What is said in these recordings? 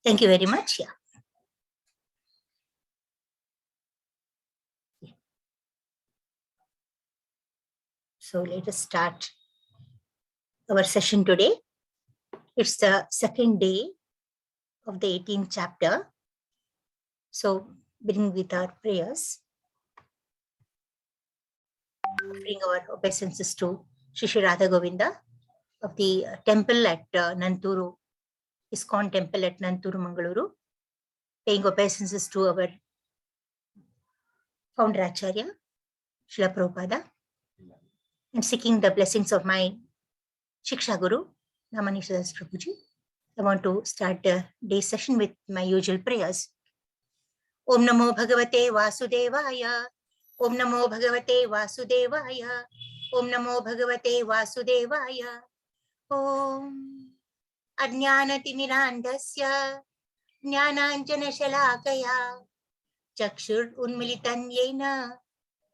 Thank you very much. Yeah. So let us start our session today. It's the second day of the 18th chapter. So begin with our prayers, offering our obeisances to Shri Radha Govinda of the temple at Nanturu, ISKCON temple at Nanturu, Mangaluru, paying obeisances to our founder Acharya, Srila Prabhupada, and seeking the blessings of my Shiksha Guru, Namanishadas Prabhuji. I want to start the day session with my usual prayers. Om Namo Bhagavate Vasudevaya. Om Namo Bhagavate Vasudevaya. Om Namo Bhagavate Vasudevaya. Om Ajnanatimirandasya Jnananjana Shalakaya Chakshur Unmilitan Yena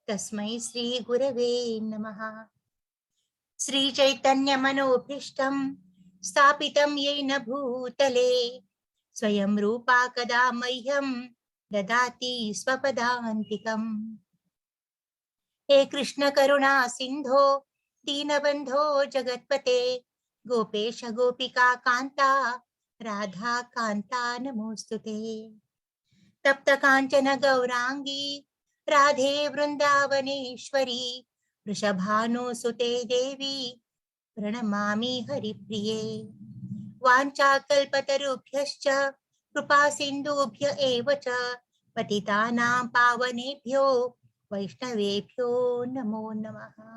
Tasmai Sri Gurave Namaha. Sri Chaitanya Manobhishtam Stapitam Yena Bhutale Swayam Rupa Kada Mahyam Dadati Swapadantikam. He Krishna Karuna Sindho Deenabandho Jagatpate Gopesha Gopika Kanta Radha Kanta Namostute. Tapta Kanchana Gaurangi Radhe Vrindavaneshwari Vrishabhanu Sute Devi Pranamami Haripriye. Vanchakalpatarubhyascha Krupa Sindhubhya evacha Patitanam Pavanebhyo Vaishnavebhyo Namo Namaha.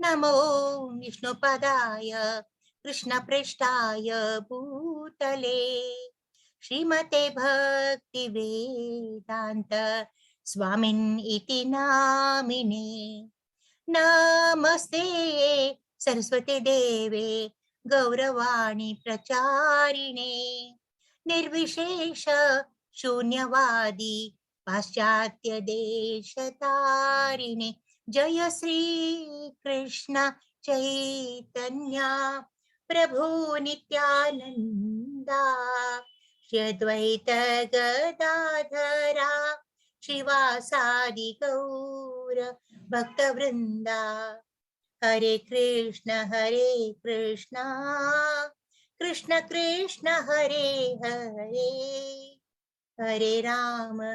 Namo Vishnupadaya Krishna Preshtaya Bhutale Srimate Bhakti Vedanta Swamin iti namine. Namaste Saraswati Deve Gauravani Pracharine Nirvishesha Shunyavadi Paschatya Deshatarine. Jaya Sri Krishna Chaitanya Prabhu Nityananda Shri Advaita Gadadhara Shivasadi Gaura Bhakta Vrinda. Hare Krishna Krishna Krishna Hare Hare, Hare Rama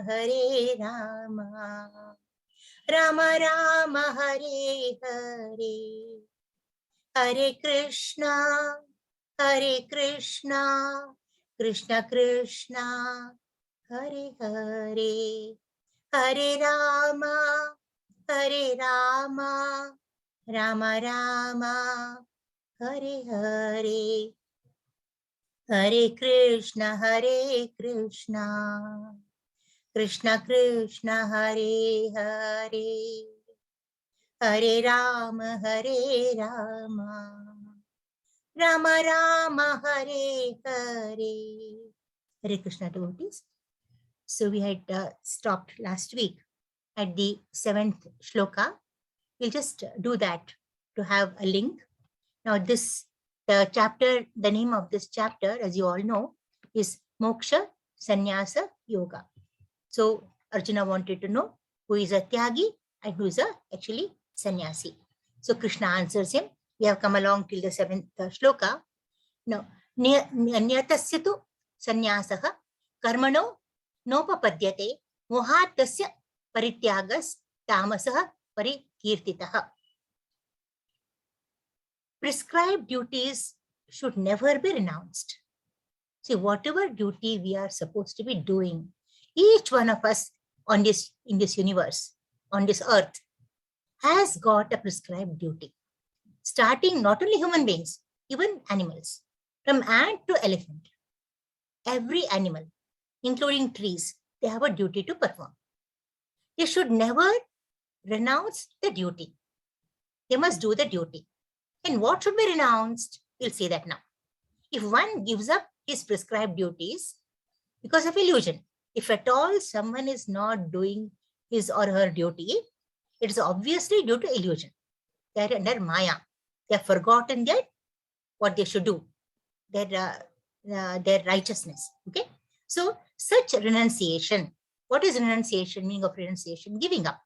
Rama Rama Hare Hare. Hare Krishna Krishna Krishna Hare Hare, Hare Rama Rama Rama Hare Hare. Hare Krishna Krishna Krishna Hare Hare, Hare Rama Rama Rama Hare Hare. Hare Krishna devotees. So we had stopped last week at the 7th shloka. We'll just do that to have a link. Now the name of this chapter, as you all know, is Moksha Sannyasa Yoga. So Arjuna wanted to know who is a Tyagi and who is actually Sannyasi. So Krishna answers him. We have come along till the 7th shloka. Now, Nyatasya tu Sannyasaha Karmano Nopapadyate Mohatasya Parityagas Tamasaha Parikirtitaha. Prescribed duties should never be renounced. See, whatever duty we are supposed to be doing, each one of us in this universe, on this earth, has got a prescribed duty. Starting not only human beings, even animals, from ant to elephant. Every animal, including trees, they have a duty to perform. They should never renounce the duty. They must do the duty. And what should be renounced? We'll see that now. If one gives up his prescribed duties because of illusion, if at all someone is not doing his or her duty, it is obviously due to illusion. They are under Maya. They have forgotten that what they should do. Their their righteousness. Okay. So such renunciation. What is renunciation? Meaning of renunciation? Giving up.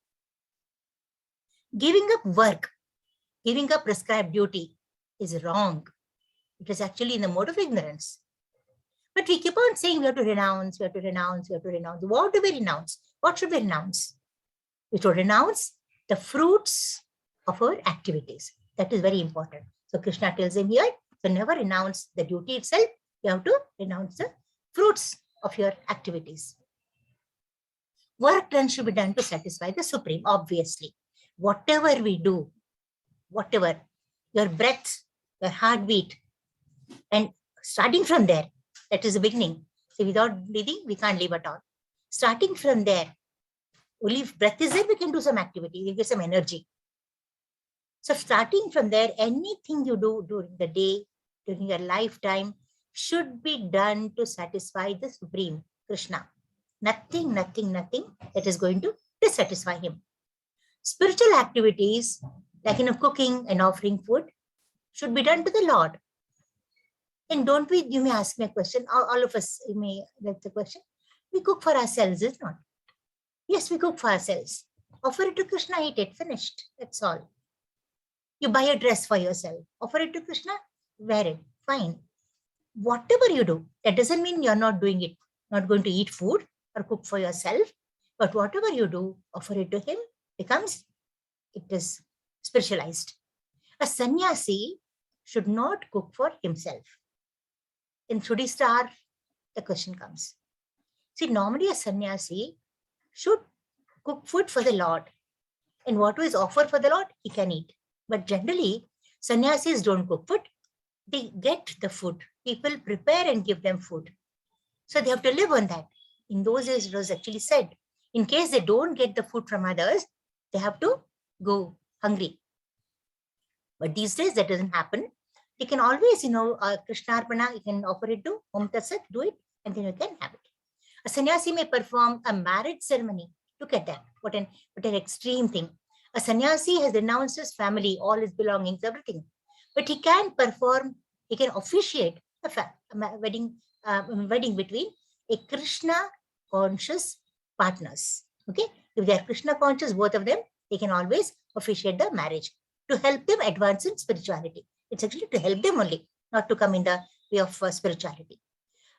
Giving up work, giving up prescribed duty is wrong. It is actually in the mode of ignorance. But we keep on saying we have to renounce, we have to renounce, we have to renounce. What do we renounce? What should we renounce? We should renounce the fruits of our activities. That is very important. So Krishna tells him here, so never renounce the duty itself. You have to renounce the fruits of your activities. Work then should be done to satisfy the Supreme, obviously. Whatever we do, whatever, your breath, your heartbeat, and starting from there, that is the beginning. So without breathing, we can't live at all. Starting from there, only if breath is there, we can do some activity, you get some energy. So starting from there, anything you do during the day, during your lifetime, should be done to satisfy the Supreme, Krishna. Nothing that is going to dissatisfy him. Spiritual activities, like cooking and offering food, should be done to the Lord. And don't we, you may ask me a question, all of us, you may like the question, we cook for ourselves, is not? Yes, we cook for ourselves. Offer it to Krishna, eat it, finished. That's all. You buy a dress for yourself, offer it to Krishna, wear it, fine. Whatever you do, that doesn't mean you're not doing it, not going to eat food or cook for yourself, but whatever you do, offer it to him, it is spiritualized. A sannyasi should not cook for himself. In should he starve? The question comes. See, normally a sannyasi should cook food for the Lord. And what is offered for the Lord, he can eat. But generally, sannyasis don't cook food. They get the food. People prepare and give them food. So they have to live on that. In those days, it was actually said, in case they don't get the food from others, they have to go hungry. But these days, that doesn't happen. You can always, Krishna Arpana, you can offer it to Om Tatsat, do it, and then you can have it. A sannyasi may perform a marriage ceremony. Look at that. What an extreme thing. A sannyasi has renounced his family, all his belongings, everything. But he can officiate a wedding between a Krishna conscious partners. Okay. If they are Krishna conscious, both of them, they can always officiate the marriage to help them advance in spirituality. It's actually to help them only, not to come in the way of spirituality.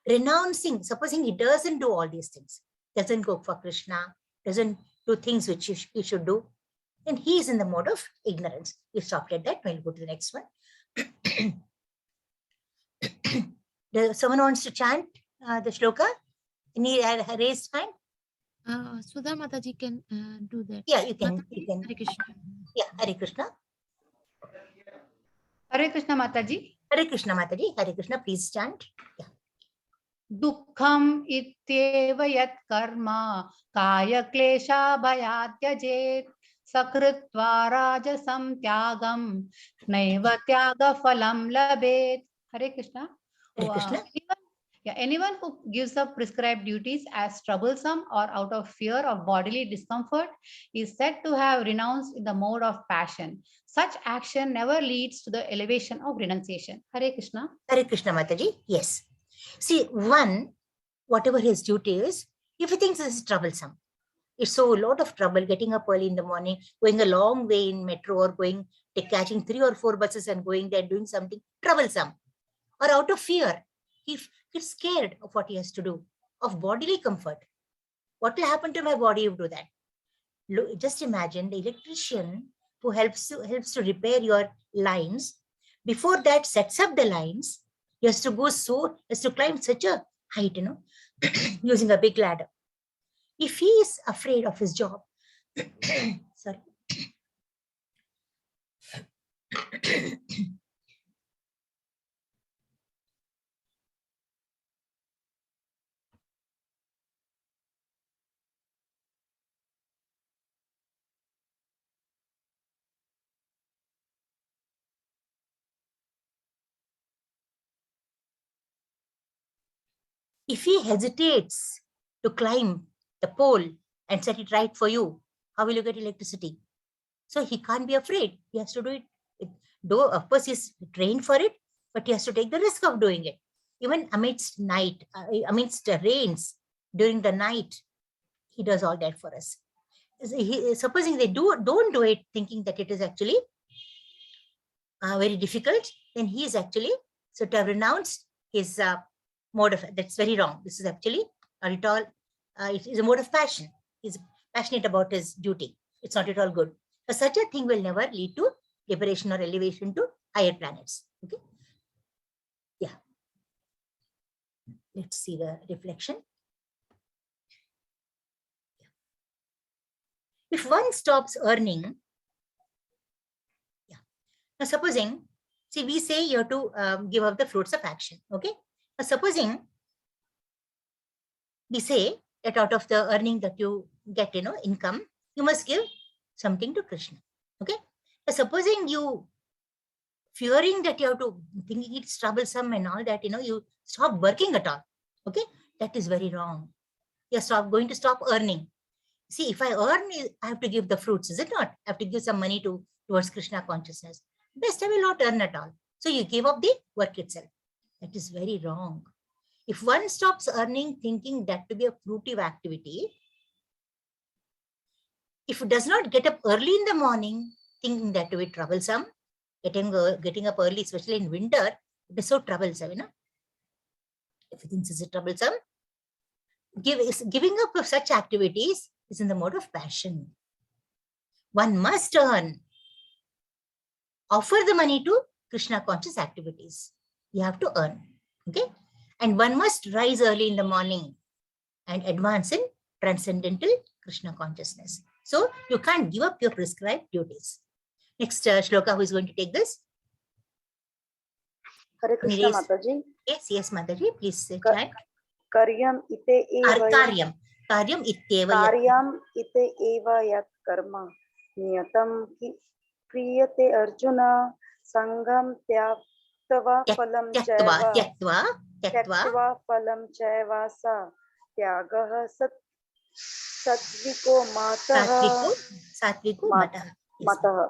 Renouncing, supposing he doesn't do all these things, doesn't go for Krishna, doesn't do things which he should do, then he is in the mode of ignorance. We stopped at that. We'll go to the next one. Someone wants to chant the shloka? Any raised hand? Sudha Mataji can do that. Yeah, you can. Mataji, You can. Hare Krishna. Yeah, Hare Krishna. Hare Krishna Mataji. Hare Krishna Mataji. Hare Krishna, please chant. Yeah. Dukham ityeva yat karma kaya klesha bhayat tyajet sakritva rajasam tyagam naiva tyaga phalam labet. Hare Krishna. Hare Krishna. Anyone who gives up prescribed duties as troublesome or out of fear of bodily discomfort is said to have renounced in the mode of passion. Such action never leads to the elevation of renunciation. Hare Krishna. Hare Krishna Mataji. Yes. See, whatever his duty is, if he thinks this is troublesome, it's so a lot of trouble getting up early in the morning, going a long way in metro or catching 3 or 4 buses and going there doing something troublesome, or out of fear, he gets scared of what he has to do, of bodily comfort. What will happen to my body if you do that? Look, just imagine the electrician who helps to repair your lines. Before that sets up the lines, he has to climb such a height, using a big ladder. If he is afraid of his job, sorry. If he hesitates to climb the pole and set it right for you, how will you get electricity? So he can't be afraid. He has to do it. Though, of course, he's trained for it, but he has to take the risk of doing it. Even amidst night, amidst the rains, during the night, he does all that for us. Supposing they don't do it thinking that it is actually very difficult, then he is actually, so to have renounced his mode of, that's very wrong. This is actually not at all, it is a mode of passion. He's passionate about his duty. It's not at all good. So such a thing will never lead to liberation or elevation to higher planets. Okay. Yeah. Let's see the reflection. If one stops earning, yeah. Now supposing, see, we say you have to give up the fruits of action. Okay. Now supposing we say that out of the earning that you get, income, you must give something to Krishna. Okay. Now supposing you, fearing that you have to, thinking it's troublesome and all that, you stop working at all. Okay. That is very wrong. You're going to stop earning. See, if I earn, I have to give the fruits, is it not? I have to give some money towards Krishna consciousness. Best I will not earn at all. So you give up the work itself. That is very wrong. If one stops earning, thinking that to be a fruitive activity, if it does not get up early in the morning, thinking that to be troublesome, getting up early, especially in winter, it is so troublesome, If he thinks it's troublesome, giving up of such activities is in the mode of passion. One must earn. Offer the money to Krishna conscious activities. You have to earn. Okay. And one must rise early in the morning and advance in transcendental Krishna consciousness. So you can't give up your prescribed duties. Next shloka, who is going to take this? Hare Krishna Mataji. Yes, Mataji, please chant. Karyam ite eva Karyam ite eva yat karma niyatam ki kriyate Arjuna sangam tyaktva phalam chaiva sa tyagah satviko matah.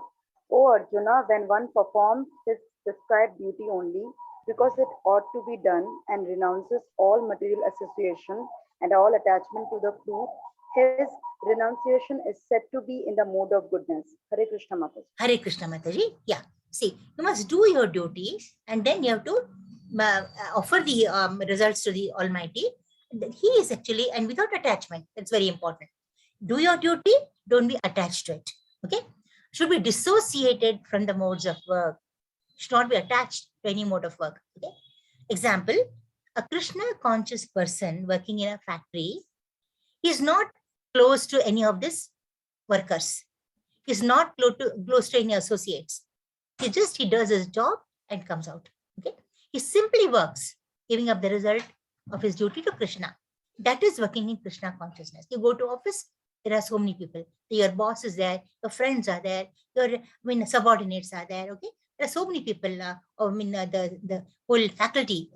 O Arjuna, when one performs his prescribed duty only because it ought to be done and renounces all material association and all attachment to the fruit, his renunciation is said to be in the mode of goodness. Hare Krishna Mataji. Hare Krishna Mataji. Yeah. See, you must do your duties and then you have to offer the results to the Almighty. He is actually, and without attachment, that's very important. Do your duty, don't be attached to it. Okay. Should be dissociated from the modes of work. Should not be attached to any mode of work. Okay. Example, a Krishna conscious person working in a factory is not close to any of these workers. He's not close to any associates. He does his job and comes out. Okay. He simply works, giving up the result of his duty to Krishna. That is working in Krishna consciousness. You go to office, there are so many people. Your boss is there, your friends are there, your subordinates are there. Okay. There are so many people, the whole faculty,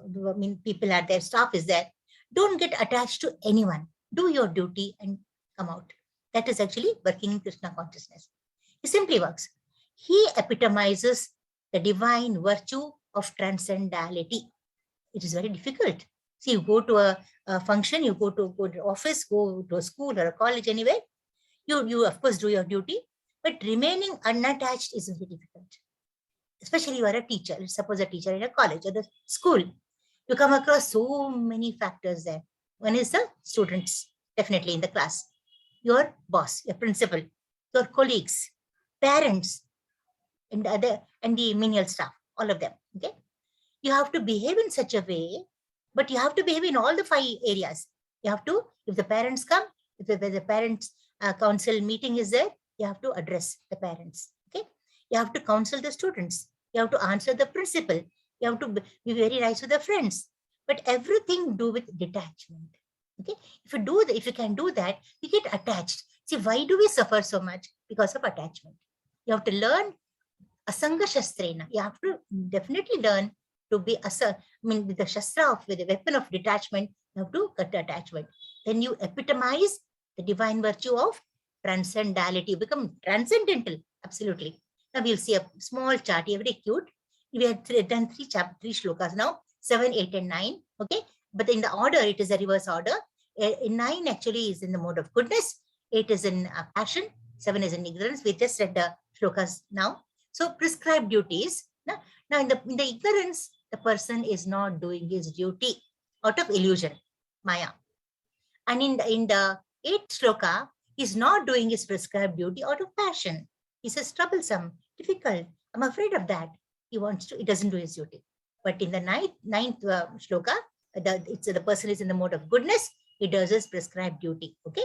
people are there, staff is there. Don't get attached to anyone. Do your duty and come out. That is actually working in Krishna consciousness. He simply works. He epitomizes the divine virtue of transcendentality. It is very difficult. See, you go to a function, you go to office, go to a school or a college anyway. You of course do your duty, but remaining unattached is very difficult. Especially you are a teacher. Let's suppose a teacher in a college or the school. You come across so many factors there. One is the students, definitely in the class. Your boss, your principal, your colleagues, parents, and the menial staff, all of them. Okay. You have to behave in such a way, but you have to behave in all the 5 areas. You have to, if the parents come, if the parents council meeting is there, you have to address the parents. Okay. You have to counsel the students. You have to answer the principal. You have to be very nice with the friends. But everything do with detachment. Okay. If you can do that, you get attached. See, why do we suffer so much? Because of attachment. You have to learn asanga shastrena. You have to definitely learn to be with the shastra, with the weapon of detachment, you have to cut attachment. Then you epitomize the divine virtue of transcendentality. You become transcendental. Absolutely. Now we'll see a small chart here, very cute. We have done 3 shlokas now. 7, 8, and 9. Okay, but in the order, it is a reverse order. 9 actually is in the mode of goodness. 8 is in passion. 7 is in ignorance. We just read the shlokas now. So prescribed duties. Now in the ignorance, the person is not doing his duty out of illusion, Maya. And in the 8th shloka, he's not doing his prescribed duty out of passion. He says troublesome, difficult. I'm afraid of that. He doesn't do his duty. But in the ninth shloka, the person is in the mode of goodness. He does his prescribed duty. Okay.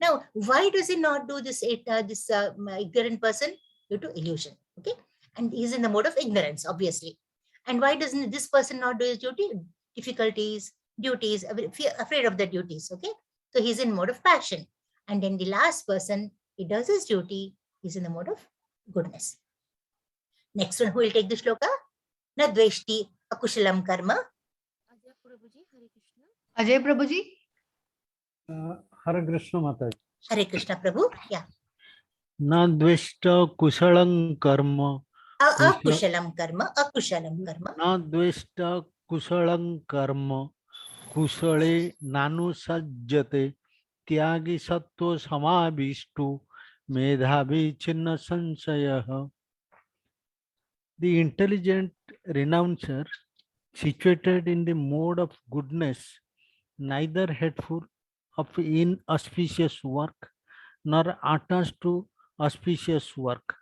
Now, why does he not do this ignorant person? Due to illusion. Okay. And he's in the mode of ignorance, obviously. And why doesn't this person not do his duty? Difficulties, duties, afraid of the duties. Okay. So he's in mode of passion. And then the last person, he does his duty, he's in the mode of goodness. Next one, who will take the shloka? Na dveshti akushalam karma. Ajay Prabhuji, Hare Krishna. Ajay Prabhuji. Hare Krishna Mataji. Hare Krishna Prabhu. Yeah. Na dveshta kushalam karma. Akushalam karma. Akushalam karma. Na dveshta kushalam karma. Kushale nanu sajjate. Tyagi sattva samabhishtu. Medhavi chinna sansayah. The intelligent renouncer, situated in the mode of goodness, neither hateful of inauspicious work, nor attached to auspicious work,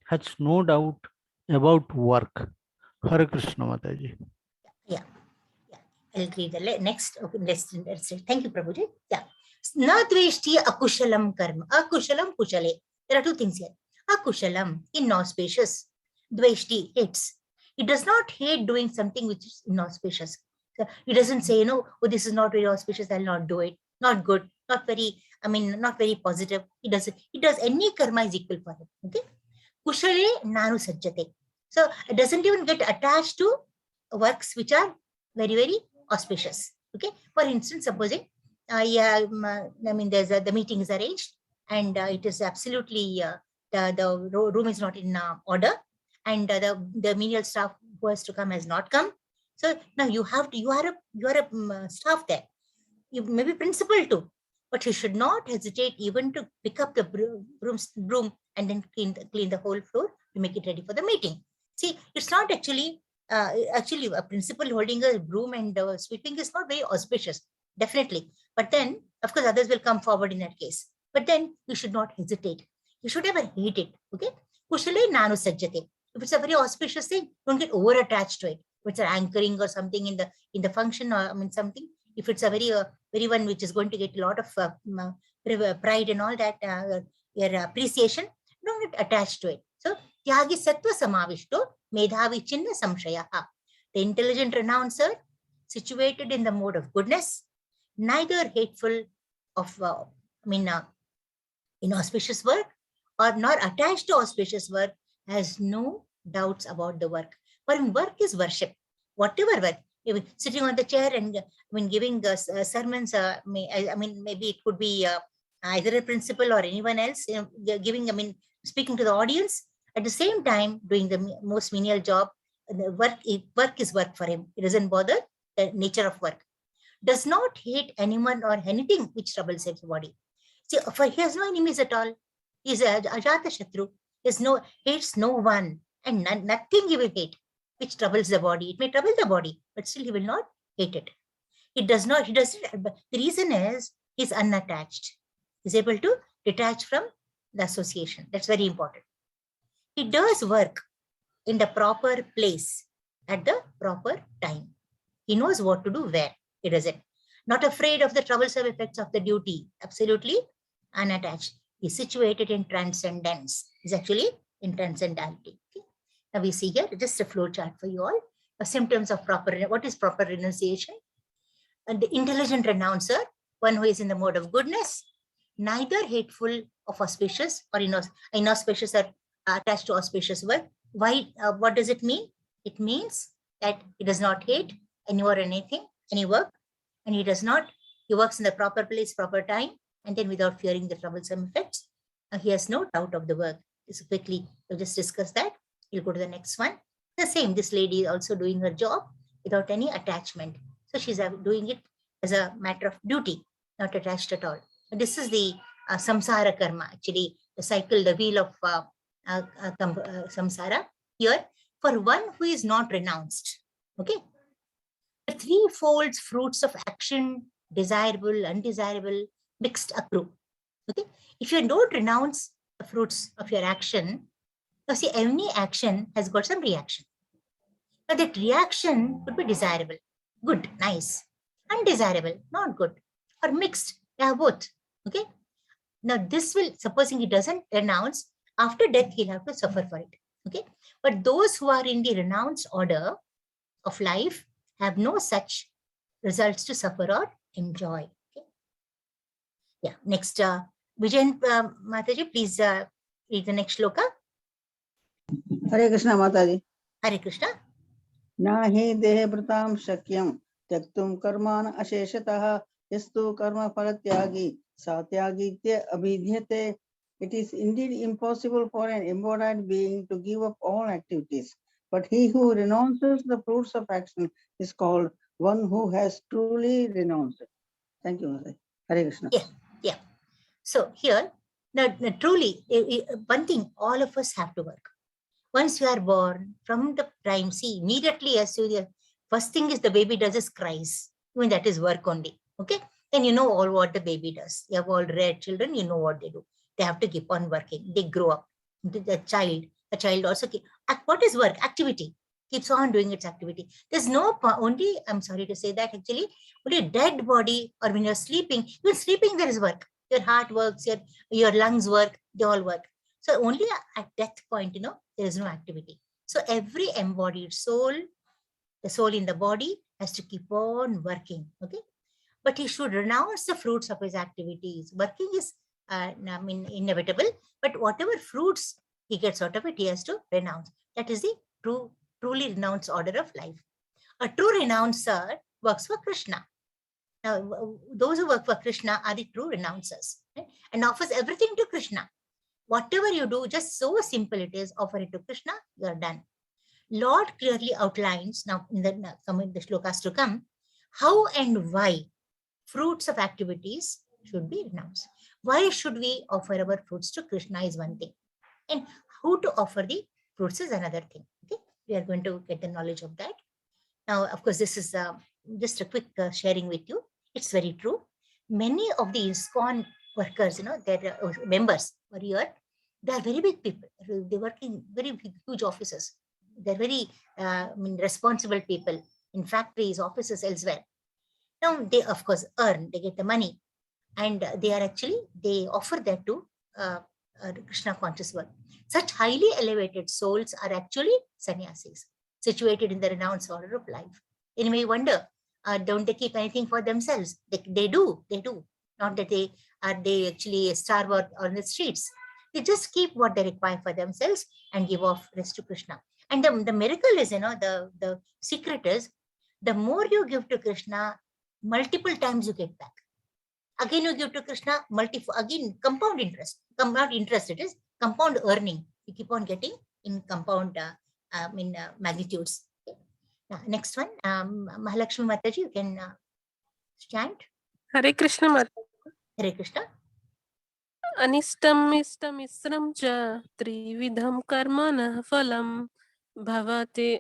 has no doubt about work. Hare Krishna Mataji. Yeah. I'll read the next. Okay, let's thank you, Prabhuji. Yeah. Na dveshti akushalam karma. Akushalam kushale. There are two things here. Akushalam, inauspicious. Dveshti, hates. He does not hate doing something which is inauspicious. So he doesn't say, oh, this is not very auspicious, I'll not do it. Not good, not very positive. He does any karma is equal for him. Okay. Kushale nanu sajjate. So it doesn't even get attached to works which are very, very auspicious. Okay. For instance, supposing the meeting is arranged and it is absolutely the room is not in order, and the menial staff who has to come has not come. So now you are a staff there. You may be principal too, but you should not hesitate even to pick up the broom and then clean the whole floor to make it ready for the meeting. See, it's not actually a principal holding a broom and sweeping is not very auspicious, definitely. But then, of course, others will come forward in that case. But then you should not hesitate. You should never hate it. Okay? Kushale nanu sajjate. If it's a very auspicious thing, don't get over attached to it. If it's an anchoring or something in the function, or something. If it's a very one which is going to get a lot of pride and all that, your appreciation, don't get attached to it. So, tyagi sattva samavishto medhavi chinna samshayaha. The intelligent renouncer, situated in the mode of goodness, neither hateful of inauspicious work or nor attached to auspicious work, has no doubts about the work. For him, work is worship. Whatever work, even sitting on the chair and giving sermons, maybe it could be either a principal or anyone else, speaking to the audience, at the same time doing the most menial job. The work is work for him. It doesn't bother the nature of work. Does not hate anyone or anything which troubles his body. See, for he has no enemies at all. He is a Ajata Shatru. Hates no one, and nothing he will hate which troubles the body. It may trouble the body, but still he will not hate it. He doesn't. The reason is he's unattached. He's able to detach from the association. That's very important. He does work in the proper place at the proper time. He knows what to do where. He does it. Not afraid of the troublesome effects of the duty. Absolutely unattached. He's situated in transcendence. He's actually in transcendentality. Okay? Now we see here just a flow chart for you all. Symptoms of what is proper renunciation? And the intelligent renouncer, one who is in the mode of goodness, neither hateful of auspicious or inauspicious or attached to auspicious work. Why? What does it mean? It means that he does not hate anyone or anything, any work, and he works in the proper place, proper time, and then without fearing the troublesome effects. He has no doubt of the work. So quickly, we'll just discuss that. We'll go to the next one. The same, this lady is also doing her job, without any attachment. So she's doing it as a matter of duty, not attached at all. And this is the samsara karma, actually, the cycle, the wheel of samsara here for one who is not renounced. Okay. The threefold fruits of action, desirable, undesirable, mixed accrue. Okay. If you don't renounce the fruits of your action, now see, any action has got some reaction. Now that reaction could be desirable, good, nice, undesirable, not good, or mixed, yeah, both. Okay. Now this will, supposing he doesn't renounce, after death he'll have to suffer for it. Okay. But those who are in the renounced order of life have no such results to suffer or enjoy. Okay. Yeah. Next, Vijayan Mataji, please read the next shloka. Hare Krishna Mataji. Hare Krishna. Na hi dehe vratam shakyam tyaktum karman asheshatah yastu karma phalatyagi satyagitya abhidhyate. It is indeed impossible for an embodied being to give up all activities, but he who renounces the fruits of action is called one who has truly renounced it. Thank you, Mataji. Hare Krishna. Yeah, yeah. So here, now truly, one thing, all of us have to work. Once you are born, from the prime, see, immediately as you, the first thing is the baby does is cries. When that is work only. Okay. Then you know all what the baby does. You have all read children, you know what they do. They have to keep on working. They grow up. The child also what is work? Activity. Keeps on doing its activity. There's no only, I'm sorry to say that actually, only a dead body, or when you're sleeping, even sleeping there is work. Your heart works, your lungs work, they all work. So only at death point, there is no activity. So every embodied soul, the soul in the body, has to keep on working. Okay. But he should renounce the fruits of his activities. Working is inevitable, but whatever fruits he gets out of it, he has to renounce. That is the truly renounced order of life. A true renouncer works for Krishna. Now, those who work for Krishna are the true renouncers, right? And offers everything to Krishna. Whatever you do, just so simple it is, offer it to Krishna, you are done. Lord clearly outlines, now in the shlokas to come, how and why fruits of activities should be renounced. Why should we offer our fruits to Krishna is one thing. And who to offer the fruits is another thing. Okay, we are going to get the knowledge of that. Now, of course, this is just a quick sharing with you. It's very true. Many of the ISKCON workers, their members are here. They are very big people. They work in very big, huge offices. They're very responsible people in factories, offices, elsewhere. Now, they, of course, earn, they get the money. And they offer that to Krishna conscious work. Such highly elevated souls are actually sannyasis, situated in the renounced order of life. And you may wonder, don't they keep anything for themselves? They do. Not that they actually starve out on the streets. They just keep what they require for themselves and give off rest to Krishna. And the miracle is, the secret is, the more you give to Krishna, multiple times you get back. Again, you give to Krishna, again, compound interest. Compound interest, it is compound earning. You keep on getting in compound magnitudes. Okay. Now, next one, Mahalakshmi Mataji, you can chant. Hare Krishna Mataji. Hare Krishna. Anistam istam isram cha trividham karmanah phalam bhavate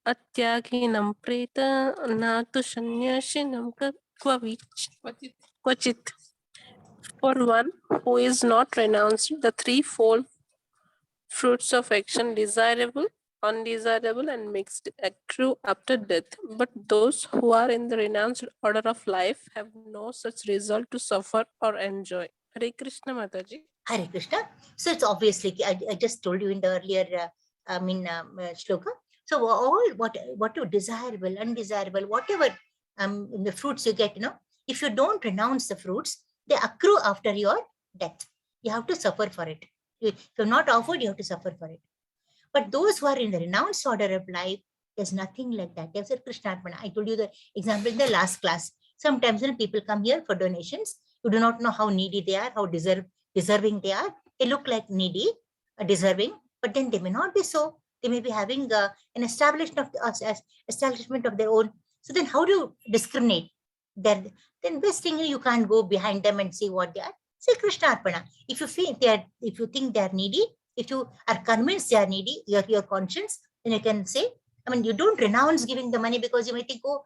atyaginam preta natu sanyashinam kvachit. For one who is not renounced the threefold fruits of action, desirable, undesirable, and mixed, accrue after death. But those who are in the renounced order of life have no such result to suffer or enjoy. Hare Krishna Mataji. Hare Krishna. So it's obviously, I just told you in the earlier shloka. So all what you desirable, undesirable, whatever the fruits you get, if you don't renounce the fruits, they accrue after your death. You have to suffer for it. If you're not offered, you have to suffer for it. But those who are in the renounced order of life, there's nothing like that. There's a Krishnarpana. I told you the example in the last class. Sometimes when people come here for donations, you do not know how needy they are, how deserving they are. They look like needy, deserving, but then they may not be so. They may be having an establishment of their own. So then how do you discriminate? Then best thing you can't go behind them and see what they are. Say Krishna Arpana. If you think they are needy, if you are convinced they are needy, your conscience, then you can say, I mean, you don't renounce giving the money because you may think, oh,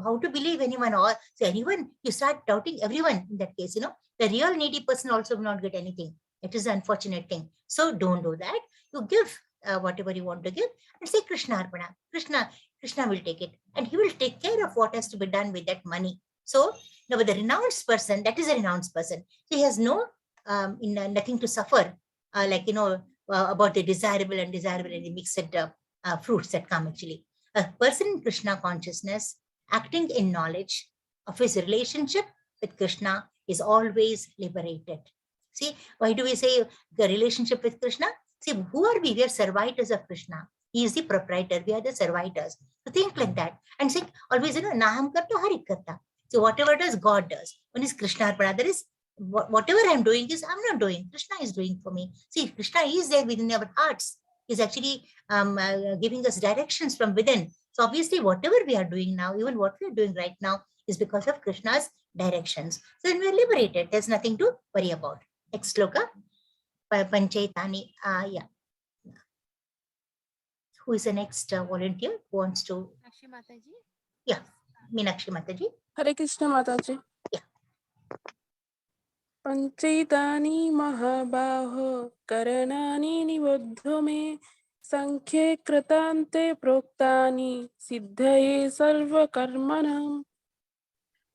how to believe anyone, or so anyone, you start doubting everyone in that case, the real needy person also will not get anything. It is an unfortunate thing. So don't do that. You give whatever you want to give and say Krishna Arpana. Krishna will take it and he will take care of what has to be done with that money. So now with the renounced person, that is a renounced person. So he has nothing to suffer, about the desirable and the mixed fruits that come actually. A person in Krishna consciousness, acting in knowledge of his relationship with Krishna, is always liberated. See, why do we say the relationship with Krishna? See, who are we? We are servitors of Krishna. He is the proprietor. We are the servitors. So think like that. And say, always, Naham karta hari karta. So whatever does, God does. One is Krishna Arpana. That is, whatever I'm doing is, I'm not doing. Krishna is doing for me. See, Krishna is there within our hearts. He's actually giving us directions from within. So obviously, whatever we are doing now, even what we are doing right now, is because of Krishna's directions. So then we are liberated. There's nothing to worry about. Next sloka. Panchayatani. Yeah. Who is the next volunteer who wants to? Meenakshi Mataji. Yeah, Meenakshi Mataji. Hare Krishna Mataji. Yeah. Panchayatani mahabaho karanani nibuddho me sankhye kratante proktani siddhaye sarva karmanam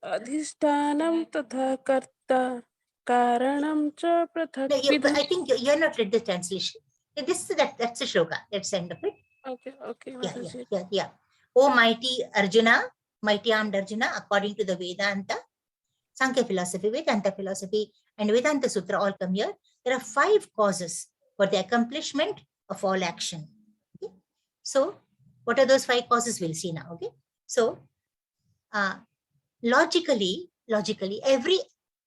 adhishtanam tatha karta karanam cha prathak No, vidam. I think you're not read the translation. That's the shloka. That's the end of it. Okay, Mataji. Yeah. O mighty Arjuna, mighty armed Arjuna, according to the Vedanta, Sankhya philosophy, Vedanta philosophy, and Vedanta Sutra all come here. There are 5 causes for the accomplishment of all action. Okay? So, what are those 5 causes? We'll see now. Okay. So, logically, every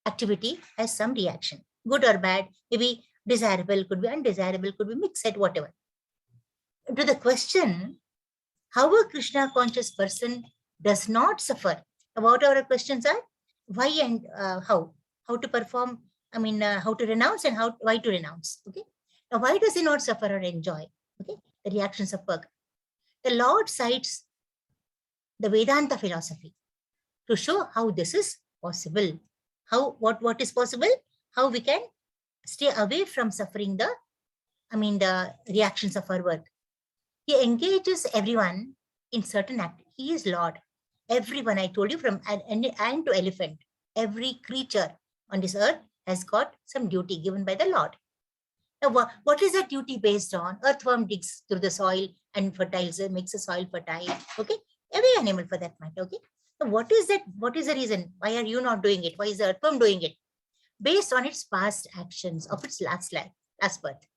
activity has some reaction, good or bad, maybe desirable, could be undesirable, could be mixed, whatever. To the question, how a Krishna conscious person does not suffer, what our questions are, why and how to perform, how to renounce and why to renounce. Okay. Now, why does he not suffer or enjoy? Okay, the reactions of work. The Lord cites the Vedanta philosophy to show how this is possible. What is possible? How we can stay away from suffering the reactions of our work. He engages everyone in certain act. He is Lord. Everyone, I told you, from ant to elephant, every creature on this earth has got some duty given by the Lord. Now, what is that duty based on? Earthworm digs through the soil and makes the soil fertile. Okay, every animal for that matter. Okay. So what is that? What is the reason? Why are you not doing it? Why is the earthworm doing it? Based on its past actions of its last birth.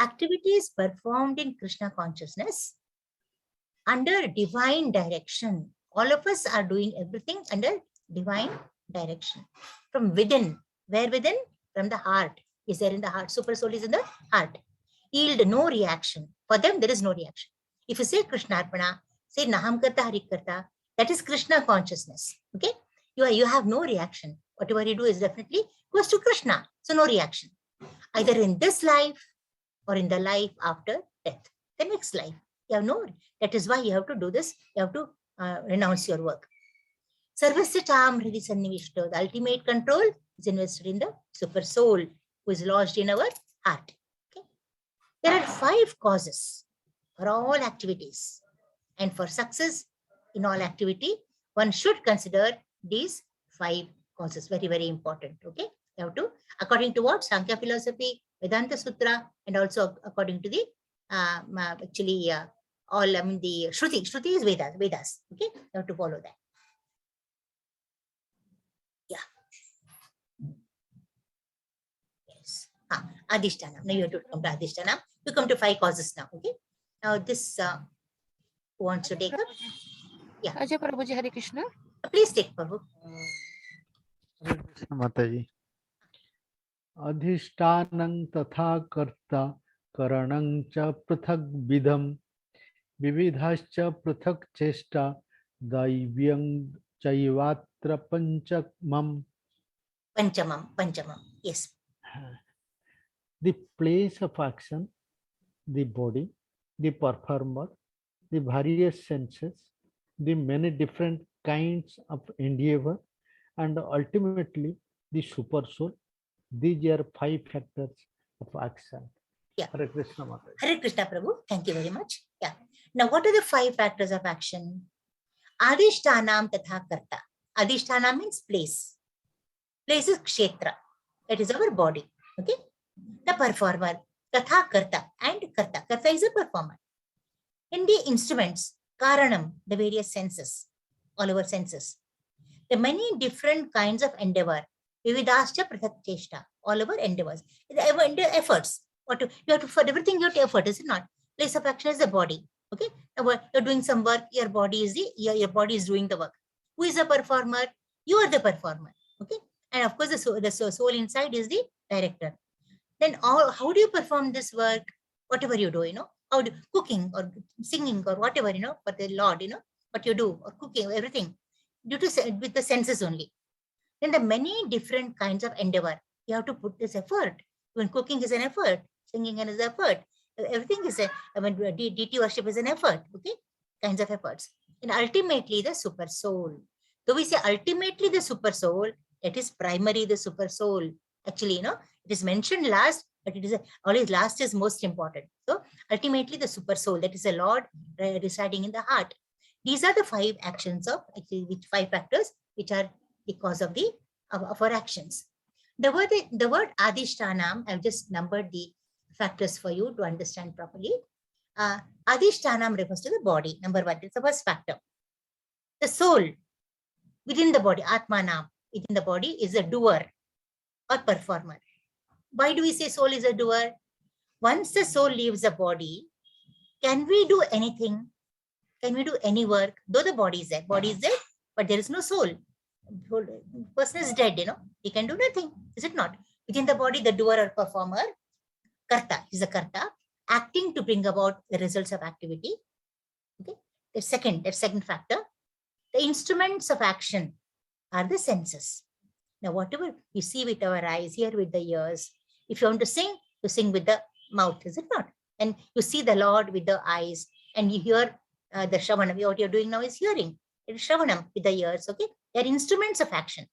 Activities performed in Krishna consciousness under divine direction. All of us are doing everything under divine direction. From within. Where within? From the heart. Is there in the heart. Super soul is in the heart. Yield no reaction. For them, there is no reaction. If you say Krishna Arpana, say Naham Karta Hari Karta, that is Krishna consciousness. Okay? You have no reaction. Whatever you do is definitely goes to Krishna. So no reaction. Either in this life or in the life after death. The next life. You have no. That is why you have to do this. You have to renounce your work. Sarvasya Cham Hridi Sannivishto. The ultimate control is invested in the super soul who is lodged in our heart. Okay? There are 5 causes for all activities. And for success in all activity, one should consider these 5 causes. Very, very important. Okay. You have to, according to what? Sankhya philosophy, Vedanta Sutra, and also according to the the Shruti. Shruti is Vedas. Okay. You have to follow that. Yeah. Yes. Adhisthana. Now you have to come to Adhisthana. You come to 5 causes now. Okay. Now this who wants to take up? Yeah. Ajay Prabhuji, Hare Krishna. Please take, Prabhu. Hare Krishna Mataji. Adhishtanam tatha karta करणं च पृथक् विधम् विविधाश्च पृथक् चेष्टा दैव्यं चैवात्र पञ्चमम्. Panchamam. Yes. The place of action, the body, the performer, the various senses, the many different kinds of endeavor, and ultimately the super soul. These are 5 factors of action. Yeah. Hare Krishna Mata. Hare Krishna Prabhu. Thank you very much. Yeah. Now, what are the 5 factors of action? Adhishtanam tatha karta. Adhishtanam means place. Place is kshetra. That is our body. Okay. The performer. Tatha karta and karta. Karta is a performer. In the instruments, karanam, the various senses, all our senses. The many different kinds of endeavor. Vividascha prathak cheshta. All our endeavors. The efforts. You have to, for everything you have to effort, is it not? Place of action is the body. Okay. Now, you're doing some work, your body is your body is doing the work. Who is the performer? You are the performer. Okay. And of course, the soul inside is the director. Then how do you perform this work? Whatever you do, how do cooking or singing or whatever, for the Lord, what you do, or cooking, everything, due to with the senses only. Then the many different kinds of endeavor, you have to put this effort. When cooking is an effort, singing is an effort, everything is deity worship is an effort, okay? Kinds of efforts. And ultimately the super soul. So we say ultimately the super soul, it is primary the super soul. Actually, it is mentioned last, but it is always last is most important. So ultimately the super soul, that is the Lord residing in the heart. These are the 5 actions of actually which 5 factors which are the cause of our actions. The word Adhishtanam, I've just numbered the factors for you to understand properly. Adhishtanam refers to the body. Number 1, it's the first factor. The soul within the body, Atmanam, within the body is a doer or performer. Why do we say soul is a doer? Once the soul leaves the body, can we do anything? Can we do any work? Though the body is there, but there is no soul. Person is dead, he can do nothing, is it not? Within the body, the doer or performer, karta is a karta, acting to bring about the results of activity. Okay, the second factor, the instruments of action are the senses. Now, whatever you see with our eyes, hear with the ears. If you want to sing, you sing with the mouth, is it not? And you see the Lord with the eyes, and you hear the Shravanam. What you're doing now is hearing. It is Shravanam with the ears, okay? They're instruments of action.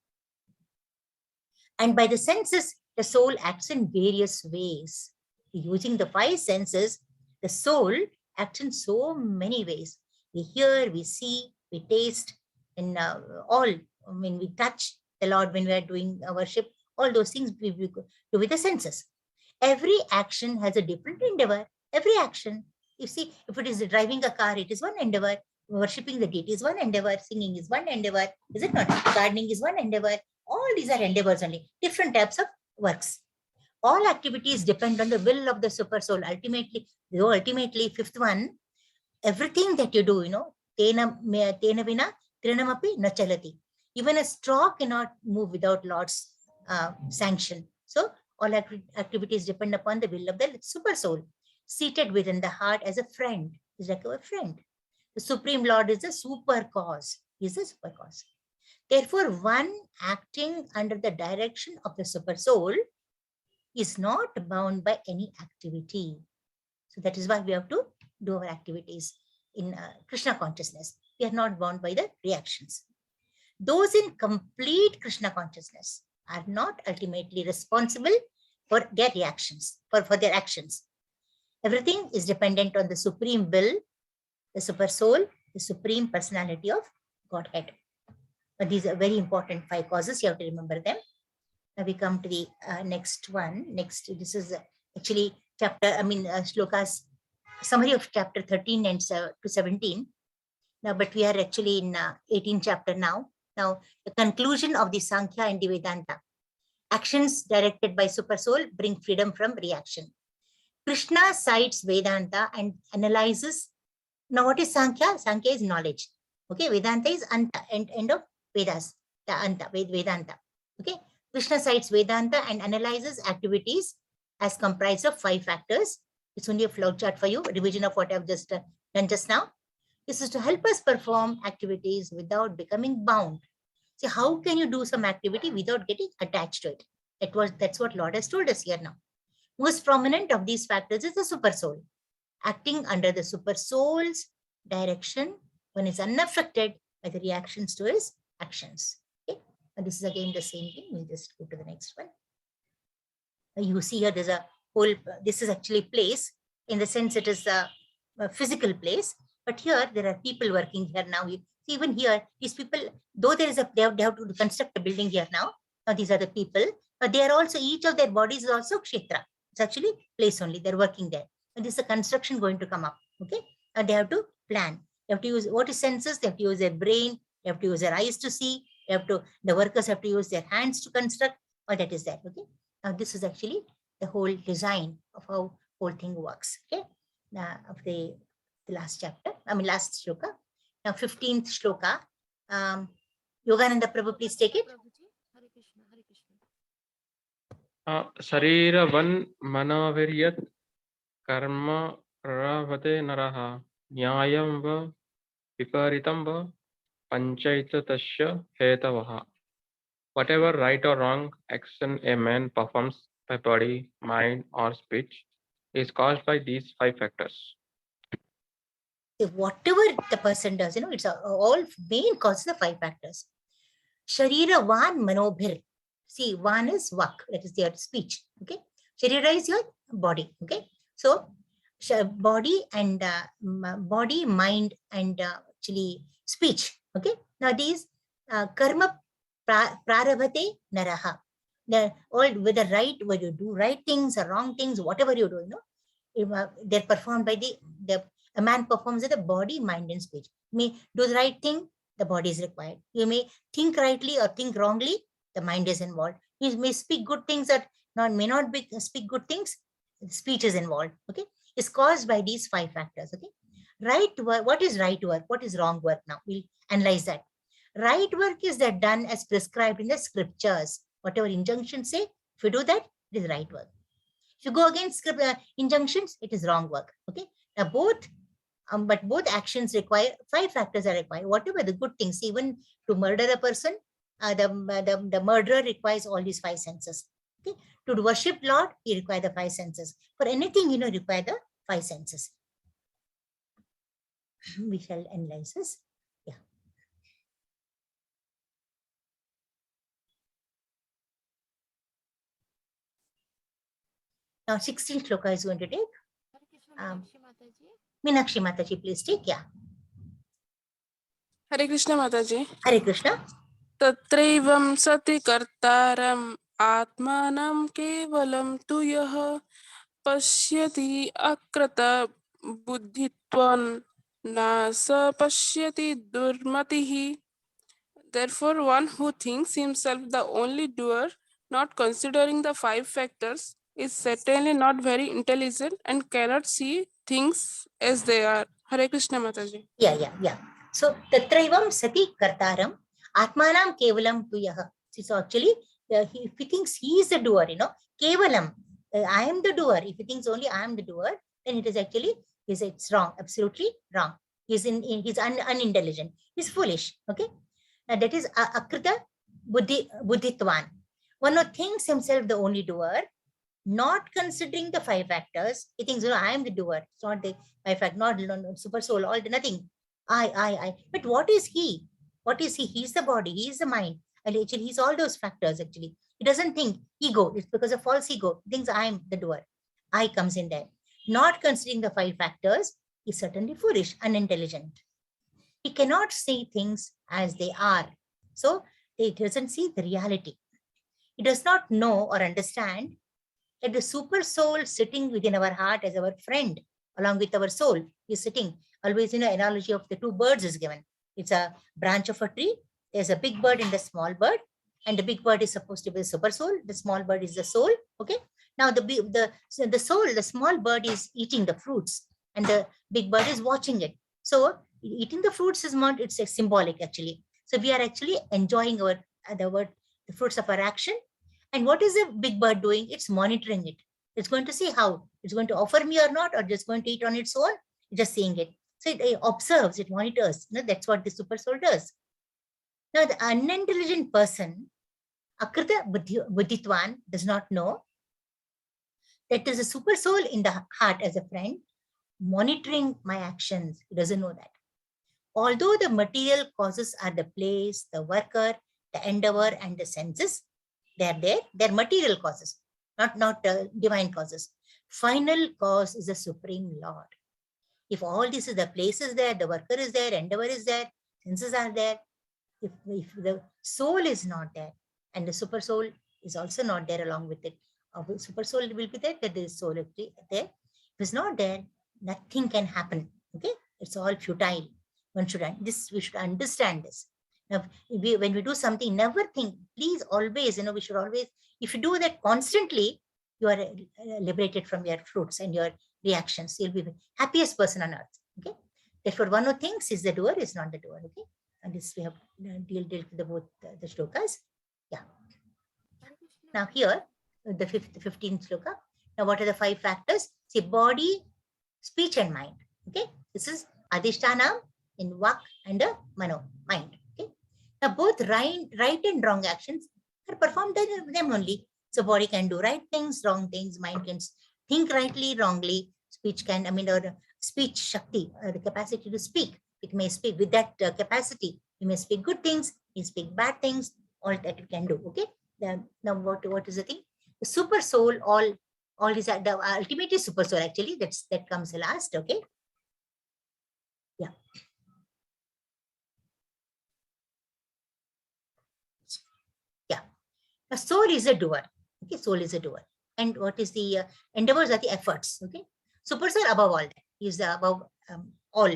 And by the senses, the soul acts in various ways. Using the 5 senses, the soul acts in so many ways. We hear, we see, we taste, and when we touch the Lord, when we are doing worship, all those things we do with the senses. Every action has a different endeavor. Every action. You see, if it is driving a car, it is one endeavor. Worshipping the deity is one endeavor. Singing is one endeavor. Is it not? Gardening is one endeavor. All these are endeavors only. Different types of works. All activities depend on the will of the super soul. Ultimately, 5th one, everything that you do, tena vina trinamapi na chalati. Even a straw cannot move without Lord's sanction. So all activities depend upon the will of the super soul, seated within the heart as a friend. Is like our friend. The Supreme Lord is the super cause. He is the super cause. Therefore, one acting under the direction of the super soul is not bound by any activity. So that is why we have to do our activities in Krishna consciousness. We are not bound by the reactions. Those in complete Krishna consciousness are not ultimately responsible for their reactions, for their actions. Everything is dependent on the supreme will, the super soul, the supreme personality of Godhead. But these are very important 5 causes. You have to remember them. Now we come to the next one. This is actually shlokas, summary of chapter 13 and to 17. Now, but we are actually in 18th chapter now. Now, the conclusion of the Sankhya and the Vedanta. Actions directed by super soul bring freedom from reaction. Krishna cites Vedanta and analyzes. Now, what is Sankhya? Sankhya is knowledge. Okay, Vedanta is Anta, end of Vedas, the Anta, Vedanta. Okay, Krishna cites Vedanta and analyzes activities as comprised of 5 factors It's only a flow chart for you, a revision of what I've just done just now. This is to help us perform activities without becoming bound. See, how can you do some activity without getting attached to it? That's what Lord has told us here now. Most prominent of these factors is the super soul. Acting under the super soul's direction, one is unaffected by the reactions to his actions. Okay, and this is again the same thing. We'll just go to the next one. You see here, there's a whole, this is actually place, in the sense it is a physical place, but here there are people working here now. You see, even here, these people, though there is a, they have to construct a building here now. Now these are the people, but they are also, each of their bodies is also kshetra. It's actually place only, they're working there. And this is a construction going to come up, okay? And they have to plan. They have to use, what is senses? They have to use their brain, they have to use their eyes to see, they have to, the workers have to use their hands to construct, all that is there, okay? Now this is actually the whole design of how whole thing works, okay? Now of the last chapter, last shloka. Now 15th shloka. Yogananda Prabhu, please take it. Prabhuji, Hare Krishna, Hare Krishna. Sariravan manaviryat karma pravate naraha nyayam va viparitam va panchaita tasya hetavaha. Whatever right or wrong action a man performs by body, mind, or speech is caused by these 5 factors. Whatever the person does, it's all main causes the 5 factors. Sharira van manobhir. See, van is vak, that is their speech. Okay. Sharira is your body. Okay. So body and body, mind, and actually speech. Okay. Now these karma prarabhate naraha. They're all, whether right, whether you do right things or wrong things, whatever you do, they're performed by a man performs with the body, mind, and speech. You may do the right thing, the body is required. You may think rightly or think wrongly, the mind is involved. You may speak good things or may not speak good things, speech is involved. Okay, it's caused by these 5 factors. Okay, right work. What is right work? What is wrong work? Now we'll analyze that. Right work is that done as prescribed in the scriptures. Whatever injunctions say, if you do that, it is right work. If you go against injunctions, it is wrong work. Okay, now both. But both actions require 5 factors are required. Whatever the good things, even to murder a person, the murderer requires all these 5 senses. Okay, to worship Lord, he requires the 5 senses. For anything, require the 5 senses. We shall analyze this. Yeah. Now 16th shloka is going to take. Hare Krishna, Meenakshi Mataji. Meenakshi Mataji, please take. Yeah. Hare Krishna Mataji. Hare Krishna. Tatraivam sati kartaram atmanam kevalam tu yaha pashyati akrata buddhitvan nasa pashyati durmatihi. Therefore, one who thinks himself the only doer, not considering the 5 factors, is certainly not very intelligent and cannot see things as they are. Hare Krishna Mataji. Yeah. So, tatraivam sati kartaram atmanam kevalam tuyaha. So, actually, if he thinks he is the doer, kevalam, I am the doer. If he thinks only I am the doer, then it is actually, it's wrong, absolutely wrong. He's unintelligent. He's foolish. Okay. Now, that is akrita buddhitvan. One who thinks himself the only doer, not considering the 5 factors, he thinks, I am the doer. It's not the 5 factors, not super soul, all the nothing. I. But what is he? What is he? He's the body, he is the mind. And actually, he's all those factors actually. He doesn't think ego. It's because of false ego. He thinks I am the doer. I comes in there. Not considering the 5 factors, is certainly foolish, unintelligent. He cannot see things as they are. So he doesn't see the reality. He does not know or understand that the super soul sitting within our heart as our friend, along with our soul, is sitting. Always, analogy of the 2 birds is given. It's a branch of a tree. There's a big bird and a small bird. And the big bird is supposed to be the super soul. The small bird is the soul. Okay. Now the small bird is eating the fruits and the big bird is watching it. So eating the fruits is not, it's symbolic actually. So we are actually enjoying the fruits of our action. And what is the big bird doing? It's monitoring it. It's going to see how it's going to offer me or not, or just going to eat on its own, just seeing it. So it observes, it monitors. That's what the super soul does. Now, the unintelligent person, Akrita Buddhitwan, does not know that there's a super soul in the heart as a friend monitoring my actions. He doesn't know that. Although the material causes are the place, the worker, the endeavor, and the senses, they're there. They're material causes, not divine causes. Final cause is the Supreme Lord. If all this is, the place is there, the worker is there, endeavor is there, senses are there. If the soul is not there, and the super soul is also not there along with it, super soul will be there, that the soul is there. If it's not there, nothing can happen. Okay, it's all futile. We should understand this. Now, when we do something, never think. Please, always, we should always. If you do that constantly, you are liberated from your fruits and your reactions. You'll be the happiest person on earth. Okay. Therefore, one who thinks is the doer is not the doer. Okay. And this we have dealt with both the shlokas. Yeah. Now here, the 15th shloka. Now, what are the 5 factors? See, body, speech, and mind. Okay. This is Adhishtanam in Vak and Mano, mind. Okay. Now, both right and wrong actions are performed by them only. So, body can do right things, wrong things. Mind can think rightly, wrongly. Speech can, or speech shakti, the capacity to speak. It may speak with that capacity. You may speak good things, you speak bad things, all that you can do. Okay. Now, what is the thing? The super soul, all is the ultimate is super soul. Actually, that comes last. Okay. Yeah. Yeah. The soul is a doer. Okay. Soul is a doer. And what is the endeavors are the efforts. Okay. Super soul above all that. He is above all.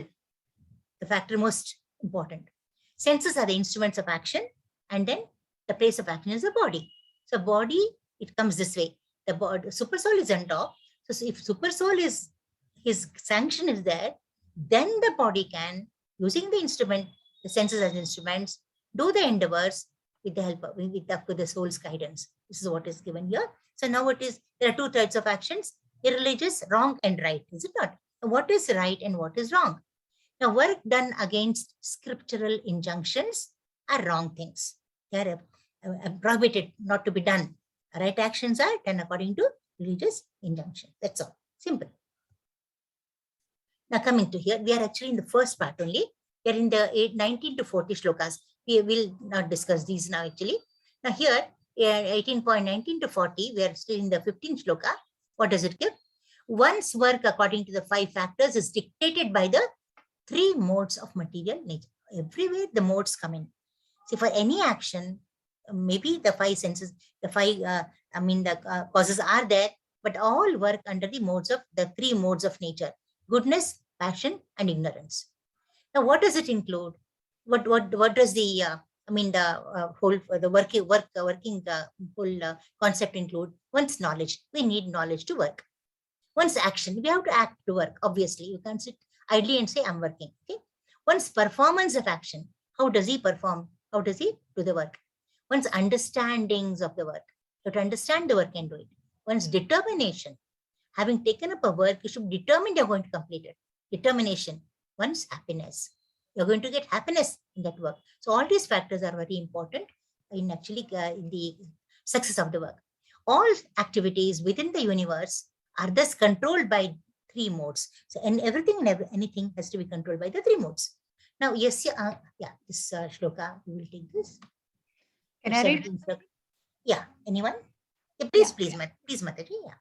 The factor most important. Senses are the instruments of action, and then the place of action is the body. So body, it comes this way. The body, super soul is on top. So if super soul is, his sanction is there, then the body can, using the instrument, the senses as instruments, do the endeavors with the help of with the soul's guidance. This is what is given here. So now there are 2 types of actions: irreligious, wrong, and right. Is it not? What is right and what is wrong? Now, work done against scriptural injunctions are wrong things. They are prohibited, not to be done. Right actions are done according to religious injunction. That's all. Simple. Now, coming to here, we are actually in the first part only. We are in the 19 to 40 shlokas. We will not discuss these now actually. Now here, 18.19 to 40, we are still in the 15th shloka. What does it give? One's work according to the 5 factors is dictated by the 3 modes of material nature. Everywhere the modes come in. See, for any action, maybe the 5 senses, the 5, causes are there, but all work under the modes of the 3 modes of nature: goodness, passion, and ignorance. Now, what does it include? What does the whole concept include? One's knowledge. We need knowledge to work. One's action. We have to act to work. Obviously, you can't sit idly and say I'm working. Okay. One's performance of action. How does he perform? How does he do the work? One's understandings of the work. You have to understand the work and do it. One's determination. Having taken up a work, you should be determined you're going to complete it. Determination. One's happiness. You're going to get happiness in that work. So all these factors are very important in actually in the success of the work. All activities within the universe are thus controlled by 3 modes. So and everything and anything has to be controlled by the 3 modes. Now, yes, this shloka, we will take this. Can I read? Yeah, anyone? Yeah, please, Mataji. Yeah.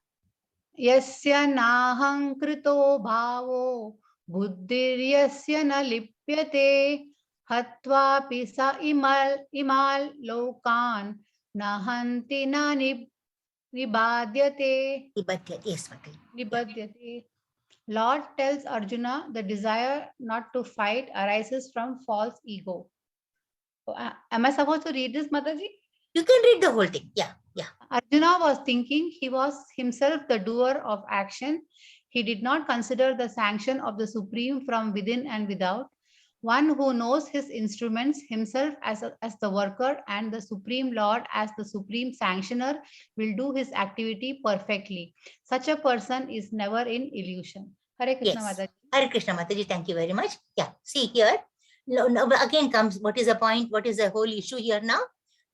Yasya naham krito bhavo buddhiryasya na lipyate hatva pisa imal lokan nahanti na nibadyate. Yes, Mataji. Nibadyate. Lord tells Arjuna the desire not to fight arises from false ego. So, am I supposed to read this, Mataji? You can read the whole thing. Yeah. Arjuna was thinking he was himself the doer of action. He did not consider the sanction of the Supreme from within and without. One who knows his instruments, himself as the worker and the Supreme Lord as the Supreme Sanctioner, will do his activity perfectly. Such a person is never in illusion. Hare Krishna, Yes. Mataji. Hare Krishna Mataji, thank you very much. Yeah, see here, now again comes, what is the point? What is the whole issue here now?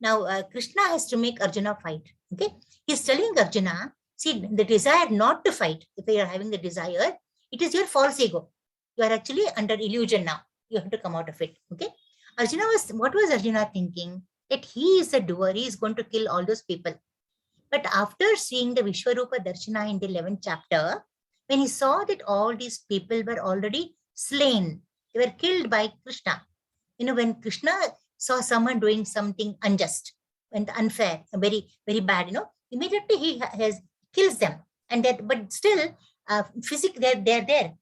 Now, Krishna has to make Arjuna fight. Okay, he's telling Arjuna, see, the desire not to fight, if you are having the desire, it is your false ego. You are actually under illusion now. You have to come out of it. Okay, what was Arjuna thinking? That he is the doer, he is going to kill all those people. But after seeing the Vishwarupa Darshana in the 11th chapter, when he saw that all these people were already slain, they were killed by Krishna. You know, when Krishna saw someone doing something unjust and unfair, very, very bad, you know, immediately he kills them. And that, but still, physically, they're there.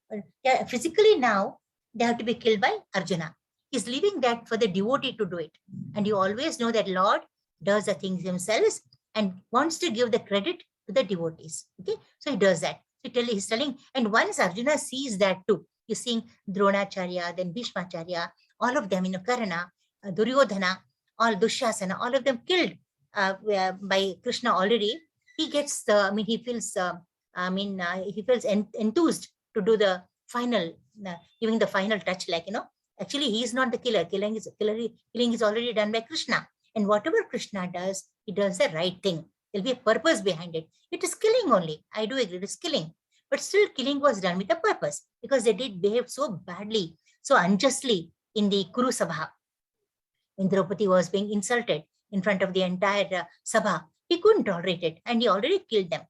Physically now, they have to be killed by Arjuna. He's leaving that for the devotee to do it. And you always know that Lord does the things himself and wants to give the credit to the devotees. Okay, so he does that. So he's telling, and once Arjuna sees that too, you're seeing Dronacharya, then Bhishmacharya, all of them, you know, Karna, Duryodhana, all Dushasana, all of them killed by Krishna already. He gets the, he feels, he feels enthused to do the final, giving the final touch, like, you know, actually he is not the killer. Killing is already done by Krishna. And whatever Krishna does, he does the right thing. There'll be a purpose behind it. It is killing only. I do agree, it is killing. But still, killing was done with a purpose, because they did behave so badly, so unjustly in the Kuru Sabha. When Draupadi was being insulted in front of the entire Sabha, he couldn't tolerate it, and he already killed them,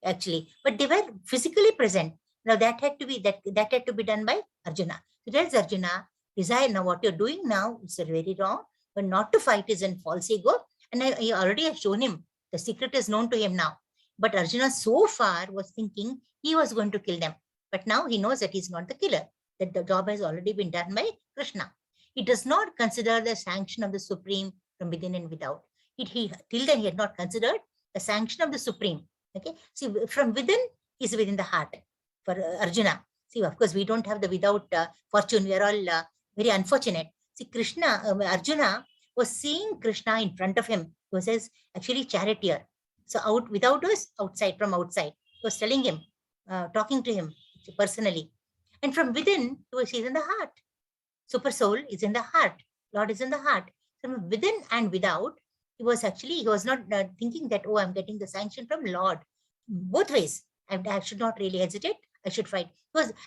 actually. But they were physically present. Now that had to be done by Arjuna. So tells Arjuna, desire, now what you're doing now is very wrong, but not to fight is in false ego. And I already have shown him, the secret is known to him now. But Arjuna so far was thinking he was going to kill them. But now he knows that he's not the killer, that the job has already been done by Krishna. He does not consider the sanction of the Supreme from within and without. Till then he had not considered the sanction of the Supreme. Okay, see, from within is within the heart for Arjuna. See, of course, we don't have the without fortune. We are all very unfortunate. See, Arjuna was seeing Krishna in front of him. He was actually charioteer. So without was outside, from outside. He was telling him, talking to him personally. And from within, he was in the heart. Super soul is in the heart. Lord is in the heart. From within and without, he was not thinking that, oh, I'm getting the sanction from Lord. Both ways. I should not really hesitate. I should fight.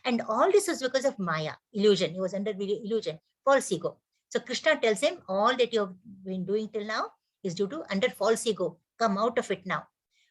And all this was because of Maya, illusion. He was under illusion, false ego. So Krishna tells him, all that you have been doing till now is due to under false ego. Come out of it now.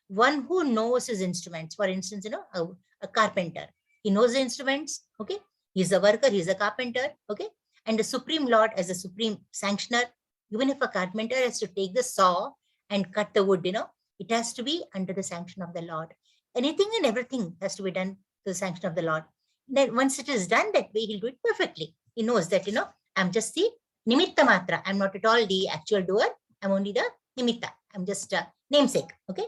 One who knows his instruments, for instance, you know, a carpenter. He knows the instruments, okay? He's a worker, he's a carpenter, okay? And the Supreme Lord as a Supreme Sanctioner, even if a carpenter has to take the saw and cut the wood, you know, it has to be under the sanction of the Lord. Anything and everything has to be done to the sanction of the Lord. Then once it is done that way, he'll do it perfectly. He knows that, you know, I'm just the nimitta matra. I'm not at all the actual doer. I'm only the nimitta. I'm just a namesake, okay?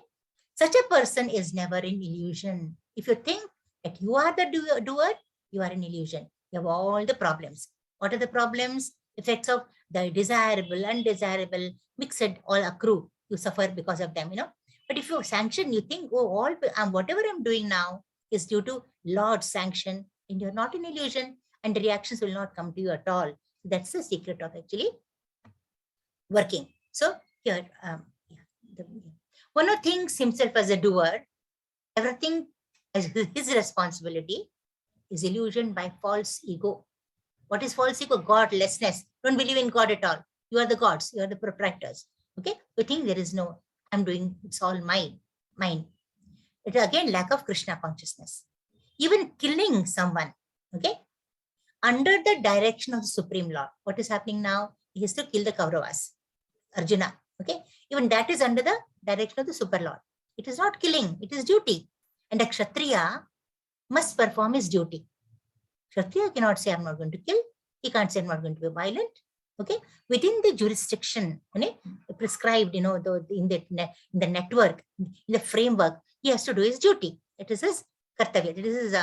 Such a person is never in illusion. If you think that you are the doer, you are in illusion. You have all the problems. What are the problems? Effects of the desirable, undesirable, mixed, all accrue. You suffer because of them, you know. But if you sanction, you think, oh, whatever I'm doing now is due to Lord's sanction, and you're not in illusion, and the reactions will not come to you at all. That's the secret of actually working. So here, one who thinks himself as a doer, everything as his responsibility, is illusioned by false ego. What is false ego? Godlessness. Don't believe in God at all. You are the gods. You are the proprietors. Okay? You think there is no, I'm doing, it's all mine. It is again lack of Krishna consciousness. Even killing someone, okay? Under the direction of the Supreme Lord. What is happening now? He has to kill the Kauravas. Arjuna, okay? Even that is under the direction of the Super Lord. It is not killing, it is duty. And a Kshatriya must perform his duty. Kshatriya cannot say, I'm not going to kill. He can't say, I'm not going to be violent. Okay? Within the jurisdiction, prescribed, in the network, in the framework, he has to do his duty. It is his kartavya. It is his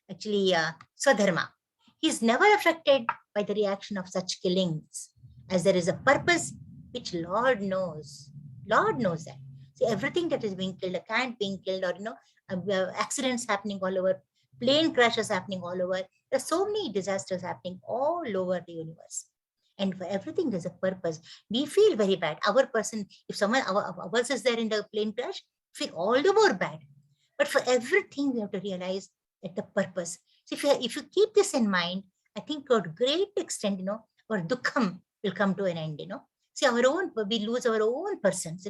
actually swadharma. He is never affected by the reaction of such killings, as there is a purpose which Lord knows. Lord knows that. See, everything that is being killed, a cat being killed, or accidents happening all over, plane crashes happening all over. There are so many disasters happening all over the universe. And for everything, there's a purpose. We feel very bad. Our person, if someone ours is there in the plane crash, feel all the more bad. But for everything, we have to realize that the purpose. So if you keep this in mind, I think to a great extent, our dukkham will come to an end, See, we lose our own persons,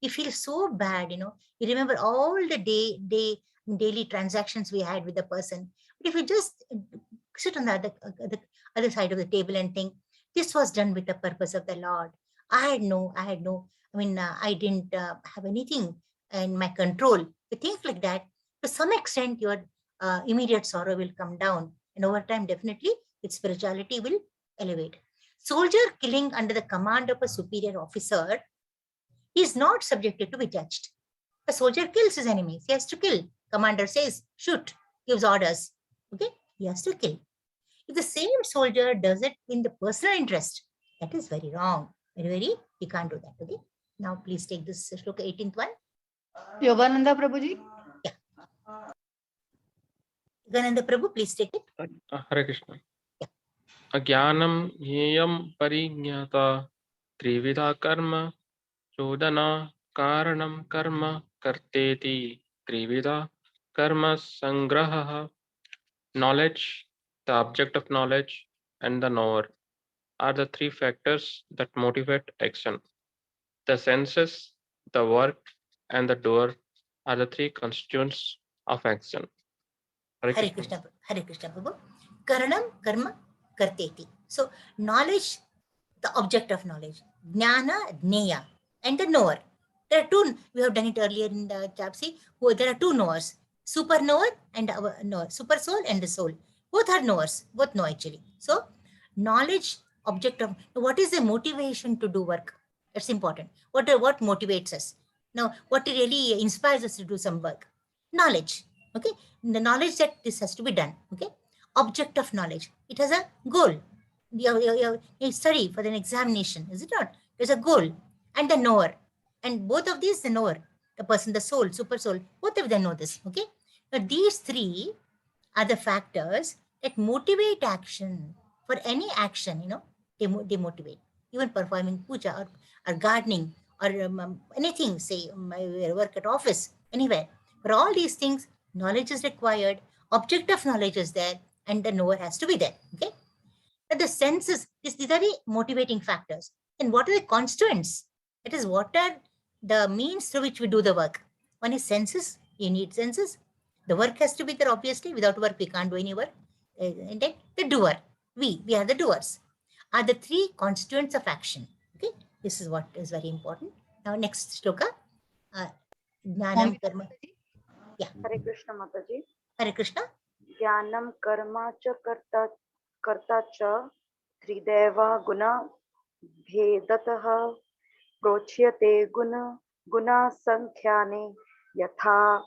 We feel so bad, You remember all the daily transactions we had with the person. But if you just sit on the other side of the table and think, this was done with the purpose of the Lord. I didn't have anything in my control. To think like that, to some extent, your immediate sorrow will come down. And over time, definitely, its spirituality will elevate. Soldier killing under the command of a superior officer is not subjected to be judged. A soldier kills his enemies. He has to kill. Commander says, shoot, gives orders. Okay, he has to kill. If the same soldier does it in the personal interest, that is very wrong. You can't do that. Okay. Now, please take this shloka 18th one. Yogananda Prabhuji. Yeah. Yogananda Prabhu, please take it. Hare Krishna. Ajnanam jneyam parignata trivida karma chodana karanam karma karteti trivida karma sangraha. Knowledge, the object of knowledge, and the knower are the three factors that motivate action. The senses, the work, and the doer are the three constituents of action. Hare Krishna Prabhu. Karanam karma karteti. So knowledge, the object of knowledge. Jnana, jneya, and the knower. There are two, we have done it earlier in the chapter. There are two knowers. Super knower and our knower. Super soul and the soul. Both are knowers. Both know actually. So knowledge, object of, what is the motivation to do work? That's important. What motivates us? Now, what really inspires us to do some work? Knowledge. Okay. The knowledge that this has to be done. Okay. Object of knowledge. It has a goal. You study for an examination, is it not? There's a goal. And the knower. And both of these, the knower, the person, the soul, super soul, both of them know this. Okay. Now, these three are the factors that motivate action. For any action, they motivate. Even performing puja or gardening or anything, say, work at office, anywhere. For all these things, knowledge is required, object of knowledge is there, and the knower has to be there. Okay. But the senses, these are the motivating factors. And what are the constituents? That is, what are the means through which we do the work? One is senses. You need senses. The work has to be there, obviously. Without work, we can't do any work. And then the doer. We are the doers. Are the three constituents of action. Okay. This is what is very important. Now, next shloka. Jnanam karma. Yeah. Hare Krishna Mataji. Hare Krishna. Jnanam karma cha karta cha trideva guna bhedatah prochyate guna sankhyane yatha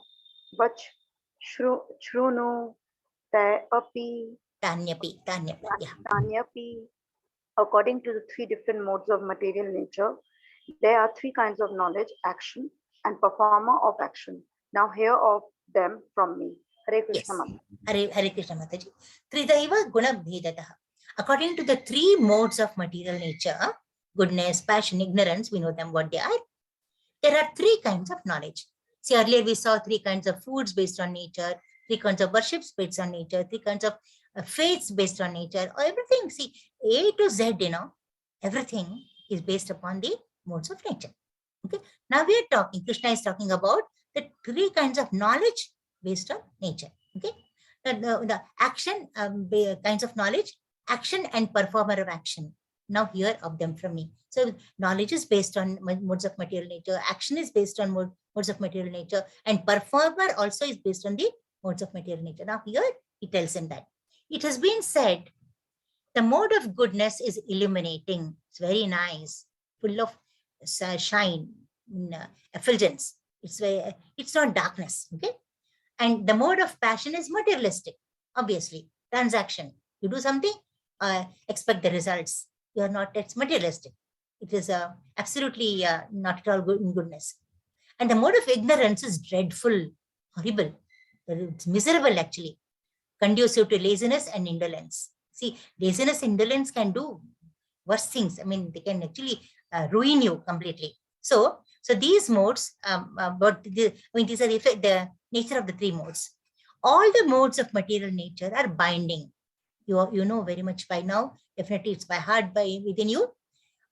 vach shrunu tayapi. Yeah. Tanyapi. According to the three different modes of material nature, there are three kinds of knowledge: action and performer of action. Now hear of them from me. Hare Krishna Mataji. Hare Krishna Mataji. Tridaiva guna bhedataha. According to the three modes of material nature, goodness, passion, ignorance, we know them what they are. There are three kinds of knowledge. See, earlier we saw three kinds of foods based on nature, three kinds of worships based on nature, three kinds of faiths based on nature, or everything. See, A to Z, everything is based upon the modes of nature. Okay. Now we are talking, Krishna is talking about the three kinds of knowledge based on nature. Okay. The action, kinds of knowledge, action and performer of action. Now hear of them from me. So knowledge is based on modes of material nature, action is based on modes of material nature, and performer also is based on the modes of material nature. Now here he tells him that. It has been said, the mode of goodness is illuminating. It's very nice, full of shine, effulgence. It's not darkness. Okay. And the mode of passion is materialistic, obviously, transaction. You do something, expect the results. You are not, it's materialistic. It is absolutely not at all good in goodness. And the mode of ignorance is dreadful, horrible. It's miserable actually, conducive to laziness and indolence. See, laziness, indolence can do worse things. I mean, they can actually ruin you completely. So these modes, these are the nature of the three modes. All the modes of material nature are binding. You know very much by now. Definitely, it's by heart, by within you.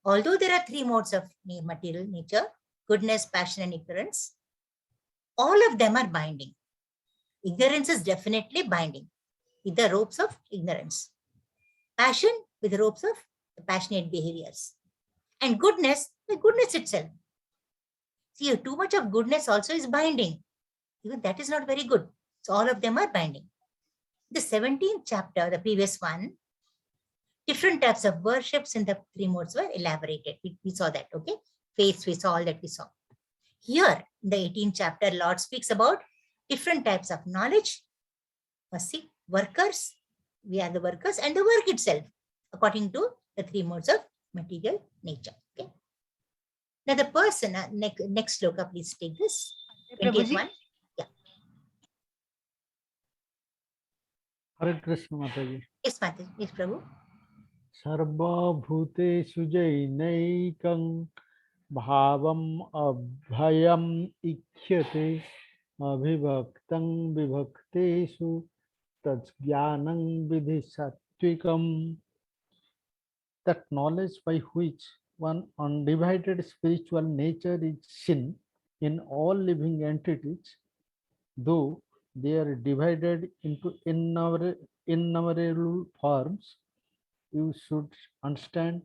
Although there are three modes of material nature: goodness, passion, and ignorance. All of them are binding. Ignorance is definitely binding with the ropes of ignorance. Passion with the ropes of the passionate behaviors. And goodness, the goodness itself. See, too much of goodness also is binding. Even that is not very good. So all of them are binding. The 17th chapter, the previous one, different types of worships in the three modes were elaborated. We saw that, okay? Faiths, we saw all that we saw. Here, in the 18th chapter, Lord speaks about different types of knowledge. See, workers, we are the workers, and the work itself, according to the three modes of material nature. Okay. Now the person, next sloka, please take this. 20th one. Yeah. Hare Krishna Mataji. Yes, Mataji. Yes, Prabhu. Sarva bhuteshu jainaikam bhavam abhayam ikhyate abhibhaktang vibhakteshu tajnanam vidhi satvikam. That knowledge by which one undivided spiritual nature is seen in all living entities, though they are divided into innumerable forms, you should understand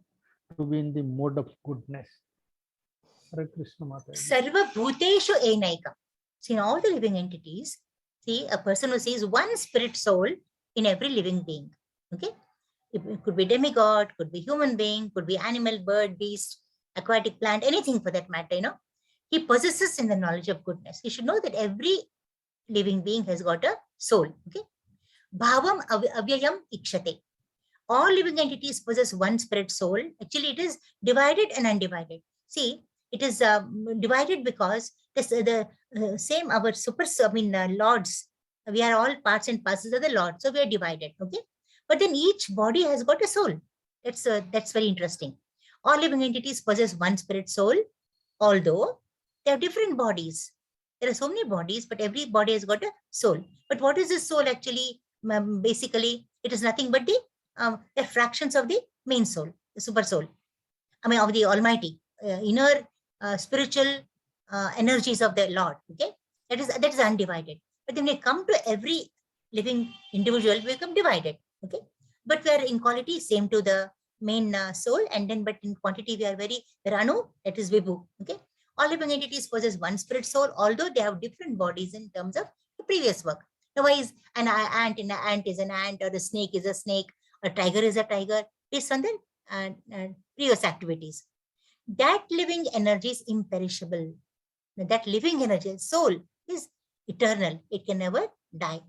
to be in the mode of goodness. Hare Krishna Mataji. Sarva bhuteshu enaikam. See, in all the living entities, see, a person who sees one spirit soul in every living being. Okay. It could be demigod, could be human being, could be animal, bird, beast, aquatic plant, anything for that matter, you know. He possesses in the knowledge of goodness. He should know that every living being has got a soul. Okay. Bhavam avyayam ikshate. All living entities possess one spirit soul. Actually, it is divided and undivided. See, it is divided because this same our lords. We are all parts and parcels of the Lord, so we are divided. Okay. But then each body has got a soul. That's very interesting. All living entities possess one spirit soul, although they have different bodies. There are so many bodies, but every body has got a soul. But what is this soul actually? Basically, it is nothing but the fractions of the main soul, the super soul. I mean, of the Almighty, inner spiritual energies of the Lord. Okay, that is undivided. But then when we come to every living individual, we become divided. Okay, but we are in quality same to the main soul, and then but in quantity we are Anu, that is Vibhu. Okay, all living entities possess one spirit soul, although they have different bodies in terms of the previous work. Otherwise, an ant is an ant, or a snake is a snake, a tiger is a tiger, based on the previous activities. That living energy is imperishable. That living energy, soul, is eternal. It can never die.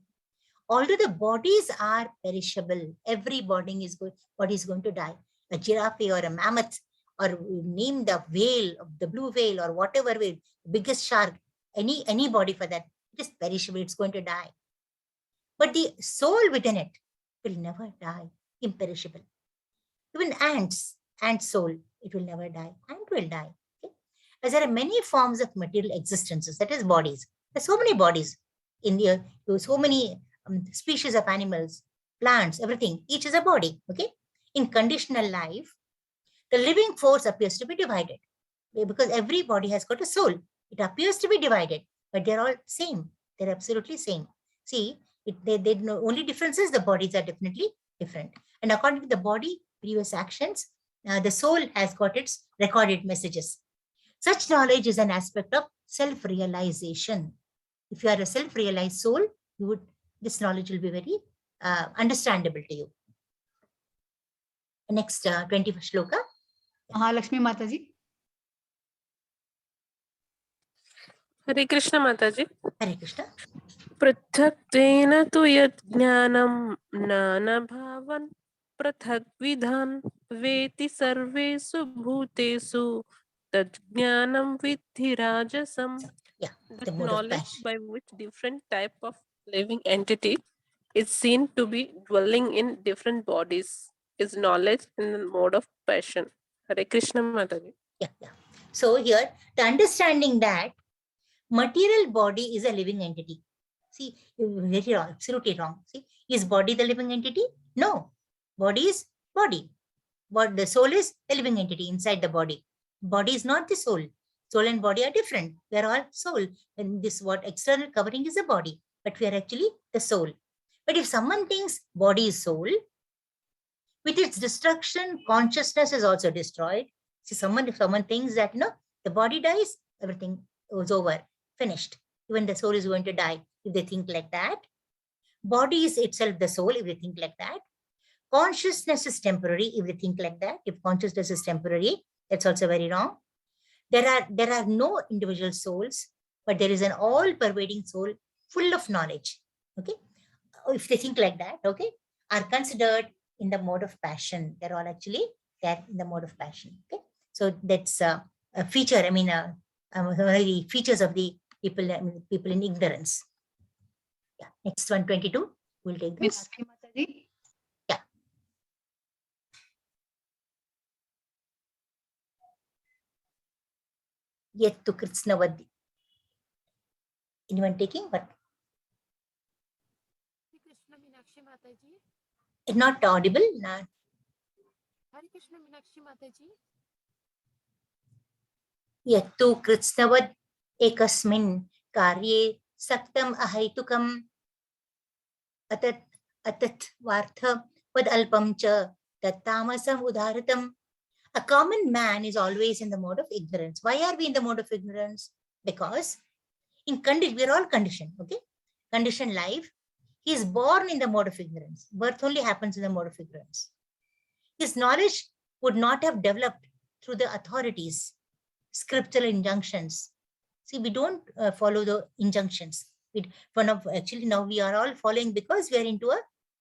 Although the bodies are perishable, every body is going to die. A giraffe or a mammoth, or name the whale, the blue whale, or whatever whale, biggest shark, any body for that, it is perishable, it's going to die. But the soul within it will never die, imperishable. Even ant soul, it will never die. Ant will die. Okay? As there are many forms of material existences, that is bodies. There are so many bodies in the so many species of animals, plants, everything. Each is a body. Okay. In conditional life, the living force appears to be divided because every body has got a soul. It appears to be divided, but they're all same. They're absolutely same. See, only difference is the bodies are definitely different. And according to the body, previous actions, the soul has got its recorded messages. Such knowledge is an aspect of self-realization. If you are a self-realized soul, this knowledge will be very understandable to you. Next, 21st shloka. Lakshmi Mataji. Hare Krishna Mataji. Hare Krishna. Prithaktvena tu yad jnanam nana bhavan पृथग्विधान् वेति सर्वेषु भूतेषु तज्ज्ञानं विद्धि राजसम्. Yeah, the That mode of knowledge passion. by which different type of living entity is seen to be dwelling in different bodies is knowledge in the mode of passion. Hare Krishna Mataji. Yeah. So here, the understanding that material body is a living entity. See, very wrong, absolutely wrong. See, is body the living entity? No, body is body. But the soul is a living entity inside the body. Body is not the soul. Soul and body are different. We are all soul. And this what external covering is the body, but we are actually the soul. But if someone thinks body is soul, with its destruction, consciousness is also destroyed. See, if someone thinks that the body dies, everything was over, finished. Even the soul is going to die if they think like that. Body is itself the soul if they think like that. Consciousness is temporary if they think like that. If consciousness is temporary, that's also very wrong. There are no individual souls, but there is an all-pervading soul full of knowledge. Okay, if they think like that, okay, are considered in the mode of passion. They're all actually there in the mode of passion. Okay, so that's a feature. I mean, one of the features of the people in ignorance. Yeah, next 122. We'll take this. Meenakshi Mataji. Yet to Kritsnavadi. Anyone taking what? Hare Krishna Meenakshi Mataji. Not audible. Not. Hare Krishna Meenakshi Mataji. Yet to Kritsnavad ekasmin karye saktam ahaitukam atat vartha vad alpam cha tattamasam udharatam. A common man is always in the mode of ignorance. Why are we in the mode of ignorance? Because we're all conditioned, okay? Conditioned life. He is born in the mode of ignorance. Birth only happens in the mode of ignorance. His knowledge would not have developed through the authorities, scriptural injunctions. See, we don't follow the injunctions. Actually, now we are all following because we are into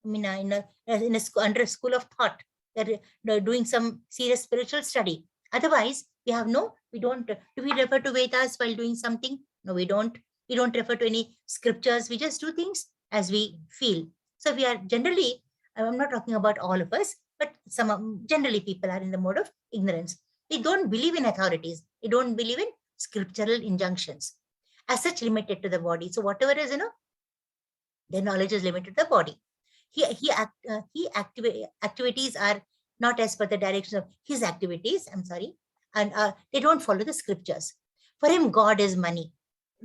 under a school of thought. They're doing some serious spiritual study. Otherwise, we don't. Do we refer to Vedas while doing something? No, we don't. We don't refer to any scriptures. We just do things as we feel. So we are generally, I'm not talking about all of us, but generally people are in the mode of ignorance. They don't believe in authorities. They don't believe in scriptural injunctions. As such, limited to the body. So whatever is, their knowledge is limited to the body. Activities are not as per the direction of his activities, I'm sorry, and they don't follow the scriptures. For him, God is money.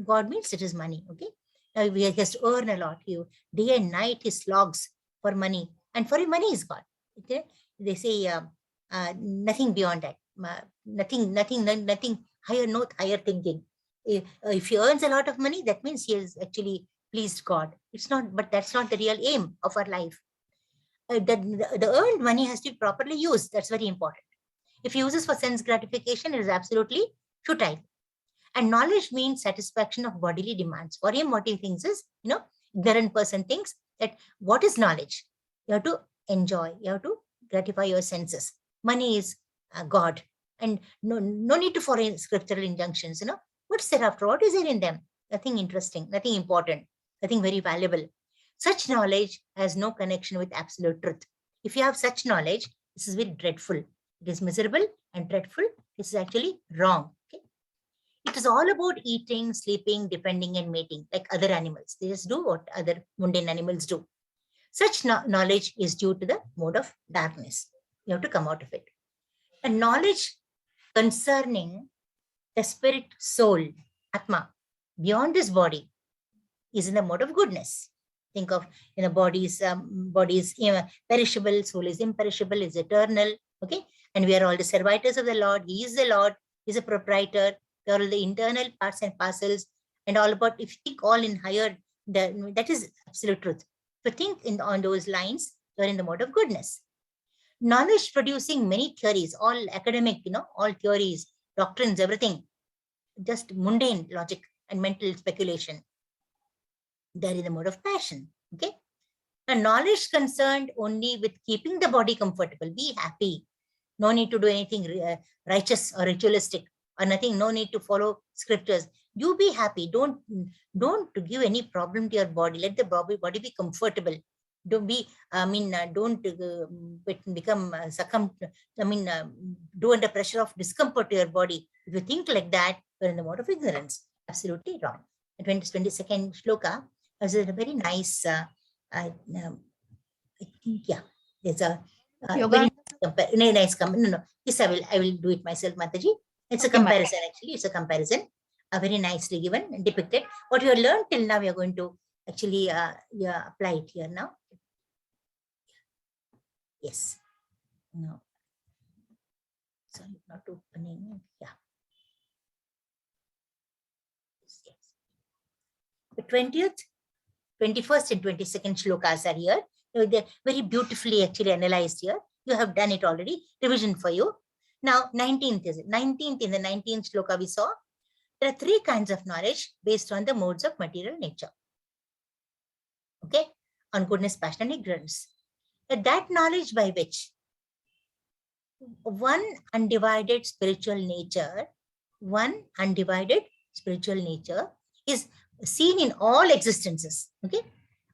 God means it is money, okay? Now, he has to earn a lot. Day and night, he slogs for money. And for him, money is God. Okay? They say nothing beyond that. Nothing higher thinking. If he earns a lot of money, that means he is actually pleased God. It's not, but that's not the real aim of our life. The earned money has to be properly used. That's very important. If he uses for sense gratification, it is absolutely futile. And knowledge means satisfaction of bodily demands. For him, what he thinks is, ignorant person thinks that what is knowledge? You have to enjoy. You have to gratify your senses. Money is God. And no need to follow scriptural injunctions. What's there after? What is there in them? Nothing interesting, nothing important, nothing very valuable. Such knowledge has no connection with absolute truth. If you have such knowledge, this is very dreadful. It is miserable and dreadful. This is actually wrong. Okay? It is all about eating, sleeping, defending, and mating, like other animals. They just do what other mundane animals do. Such knowledge is due to the mode of darkness. You have to come out of it. And knowledge concerning the spirit, soul, Atma, beyond this body, is in the mode of goodness. Think of, body is perishable, soul is imperishable, is eternal. Okay, and we are all the servitors of the Lord. He is the Lord. He is a proprietor. We are all the internal parts and parcels, and all about. If you think all in higher, that is absolute truth. To think on those lines, you are in the mode of goodness. Knowledge producing many theories, all academic, all theories, doctrines, everything, just mundane logic and mental speculation. They're in the mode of passion. Okay. A knowledge concerned only with keeping the body comfortable, be happy. No need to do anything righteous or ritualistic or nothing. No need to follow scriptures. You be happy. Don't give any problem to your body. Let the body be comfortable. Don't be, don't become succumb. Do under pressure of discomfort to your body. If you think like that, you're in the mode of ignorance. Absolutely wrong. The 22nd shloka is a very nice. I think, yeah, there's a Yoga. very nice No, this I will do it myself, Mataji. It's a Okay, comparison, actually. It's a comparison, very nicely given and depicted. What you have learned till now, we are going to actually apply it here now. Yes. No. Sorry, not opening. Yeah. Yes. The 20th, 21st and 22nd shlokas are here. They're very beautifully actually analyzed here. You have done it already. Revision for you. Now, 19th is it? 19th, in the 19th shloka we saw, there are 3 kinds of knowledge based on the modes of material nature. Okay? On goodness, passion, and ignorance. That knowledge by which one undivided spiritual nature is seen in all existences. Okay?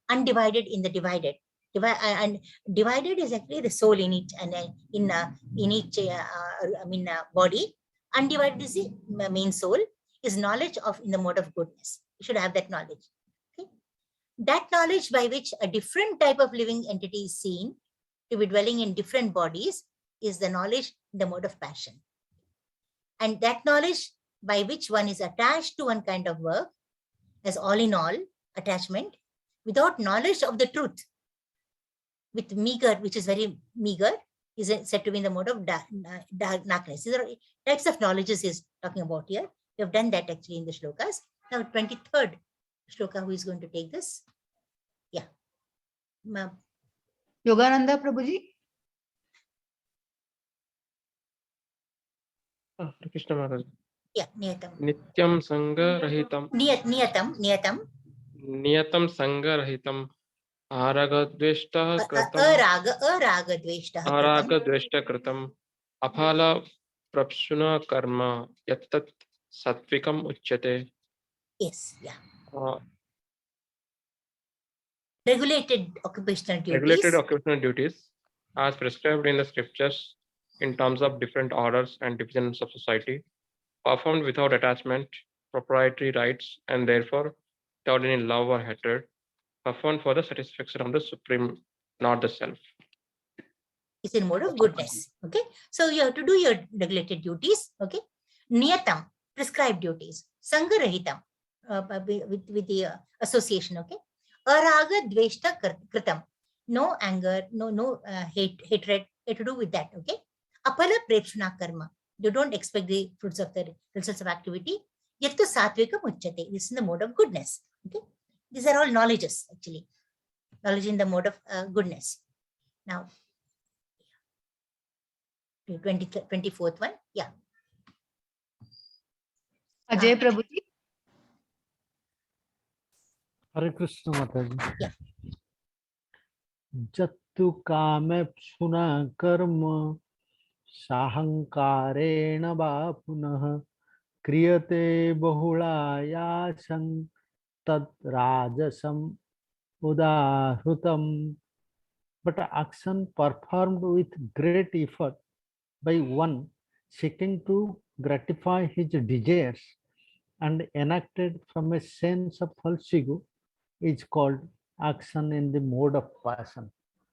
Undivided in the divided. And divided is actually the soul in each and in each body. Undivided is the main soul, is knowledge of in the mode of goodness. You should have that knowledge. Okay? That knowledge by which a different type of living entity is seen to be dwelling in different bodies is the knowledge in the mode of passion. And that knowledge by which one is attached to one kind of work as all in all attachment without knowledge of the truth, with meager, which is very meager, is said to be in the mode of darkness. These are types of knowledges he's talking about here. We have done that actually in the shlokas. Now, 23rd shloka, who is going to take this? Yeah. Yogananda Prabhuji. Hare Krishna Maharaj. Yeah, niyatam. Nityam Sangha Rahitam. Niyatam Sangha Rahitam. Aragadveshta Kratam. Aragadveshta Kratam. Aphala Prapsuna Karma. Yattat Satvikam Uchyate. Yes, yeah. Regulated occupational duties. Regulated occupational duties as prescribed in the scriptures in terms of different orders and divisions of society, performed without attachment, proprietary rights, and therefore without any love or hatred, performed for the satisfaction of the Supreme, not the self. It's in mode of goodness. Okay. So you have to do your regulated duties. Okay. Niyatam, prescribed duties. Sangha Rahitam, with the association. Okay. Araga Dveshta Kritam. No anger, no hatred to do with that. Okay. Apala Prepshana Karma. You don't expect the fruits of the results of activity. Yattu Satvikam Uchyate. This is in the mode of goodness. Okay. These are all knowledges actually. Knowledge in the mode of goodness. Now, 24th one. Yeah. Ajay Prabhuji. Hare Krishna Mataji. Yeah. Jattu kamepsuna karma sahankarena va punah kriyate bahulayasam tad rajasam udahrutam. But action performed with great effort by one seeking to gratify his desires and enacted from a sense of false ego is called action in the mode of passion.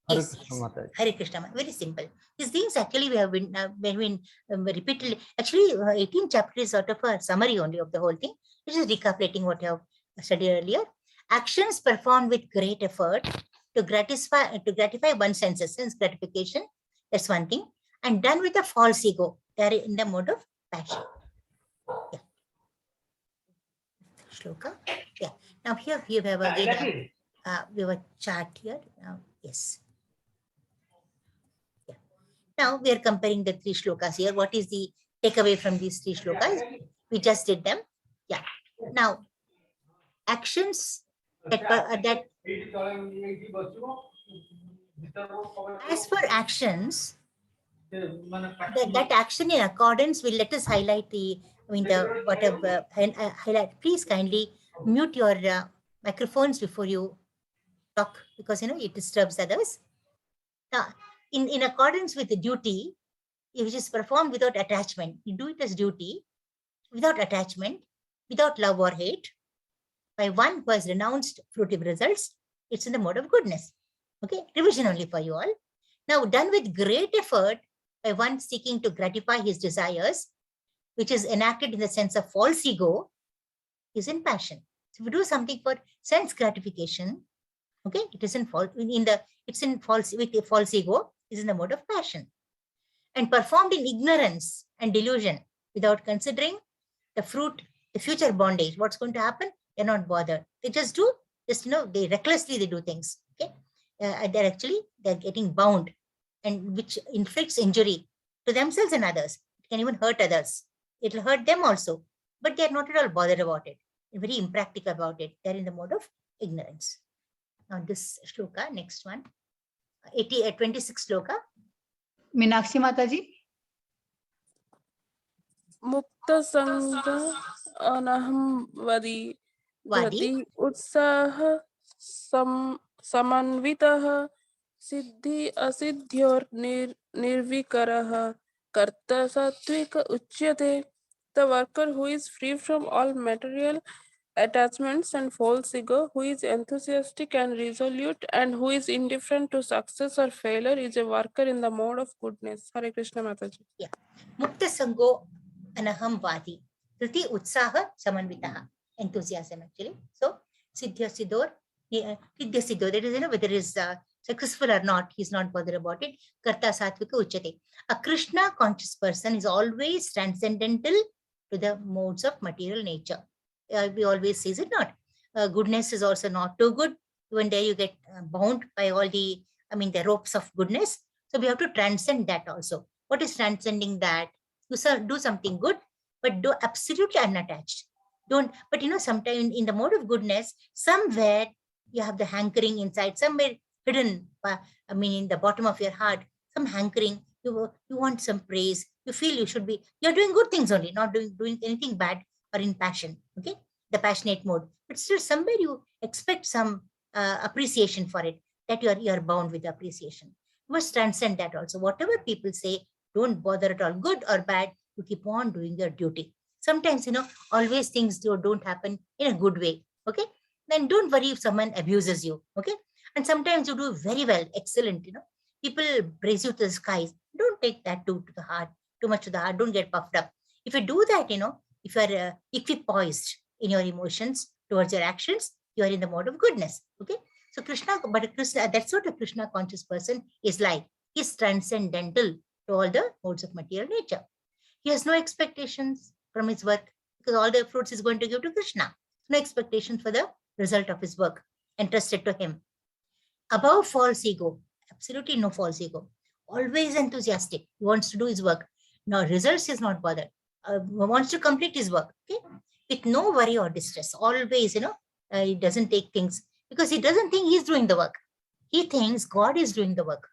Hare Yes, Krishna yes. Mataji. Hare Krishna. Very simple. These things actually we have been repeatedly. Actually, 18 chapters is sort of a summary only of the whole thing. This is recapitulating what you have studied earlier. Actions performed with great effort to gratify one's senses, sense gratification. That's one thing. And done with a false ego. They are in the mode of passion. Yeah. Shloka. Yeah. Now here we have again we have a chart here. Yes. Yeah. Now we are comparing the 3 shlokas here. What is the takeaway from these 3 shlokas? We just did them. Yeah. Now, actions that As for actions, that action in accordance will let us highlight the, the whatever, and highlight. Please kindly mute your microphones before you talk, because it disturbs others. Now, in accordance with the duty, which is performed without attachment, you do it as duty, without attachment, without love or hate, by one who has renounced fruitive results, it's in the mode of goodness. Okay, revision only for you all. Now, done with great effort by one seeking to gratify his desires, which is enacted in the sense of false ego, is in passion. So if we do something for sense gratification, okay, it is in false, it's in false, with a false ego, is in the mode of passion. And performed in ignorance and delusion, without considering the fruit, the future bondage, what's going to happen, they're not bothered. They just do, they recklessly they do things. Okay, they're getting bound, and which inflicts injury to themselves and others. It can even hurt others. It'll hurt them also, but they're not at all bothered about it. They're very impractical about it. They're in the mode of ignorance. Now this shloka, next one, 26 shloka. Meenakshi Mataji. Mukta Sangha Anaham Vadi Vadi Utsaha Samanvitaha Siddhi Asiddhyor Nirvikaraha Karta Satvika Uchyate. The worker who is free from all material attachments and false ego, who is enthusiastic and resolute, and who is indifferent to success or failure, is a worker in the mode of goodness. Hare Krishna Mataji. Yeah. Mukta Sango Anaham Vadi. Kriti Utsaha Samanvitaha. Enthusiasm actually. So Siddhya Siddhor, Siddhya Siddhor, that is, whether it is successful or not, he's not bothered about it. Karta Satvika Uchyate. A Krishna conscious person is always transcendental to the modes of material nature. We always say it not. Goodness is also not too good. Even there you get bound by all the, the ropes of goodness. So we have to transcend that also. What is transcending that? You do something good, but do absolutely unattached. Don't, but sometimes in the mode of goodness, somewhere you have the hankering inside, somewhere hidden, in the bottom of your heart, some hankering, you want some praise, you feel you should be, you're doing good things only, not doing anything bad or in passion, okay? The passionate mode, but still somewhere you expect some appreciation for it, that you are bound with appreciation. You must transcend that also. Whatever people say, don't bother at all, good or bad, you keep on doing your duty. Sometimes, always things don't happen in a good way, okay? Then don't worry if someone abuses you, okay? And sometimes you do very well, excellent, people praise you to the skies. Don't take that too much to the heart, don't get puffed up. If you do that, if you are equipoised in your emotions towards your actions, you are in the mode of goodness, okay? So Krishna, that's what a Krishna conscious person is like. He's transcendental to all the modes of material nature. He has no expectations from his work, because all the fruits is going to give to Krishna. No expectations for the result of his work entrusted to him. Above false ego, absolutely no false ego. Always enthusiastic. He wants to do his work. No results, is not bothered. Wants to complete his work, okay? With no worry or distress. Always, he doesn't take things, because he doesn't think he's doing the work. He thinks God is doing the work.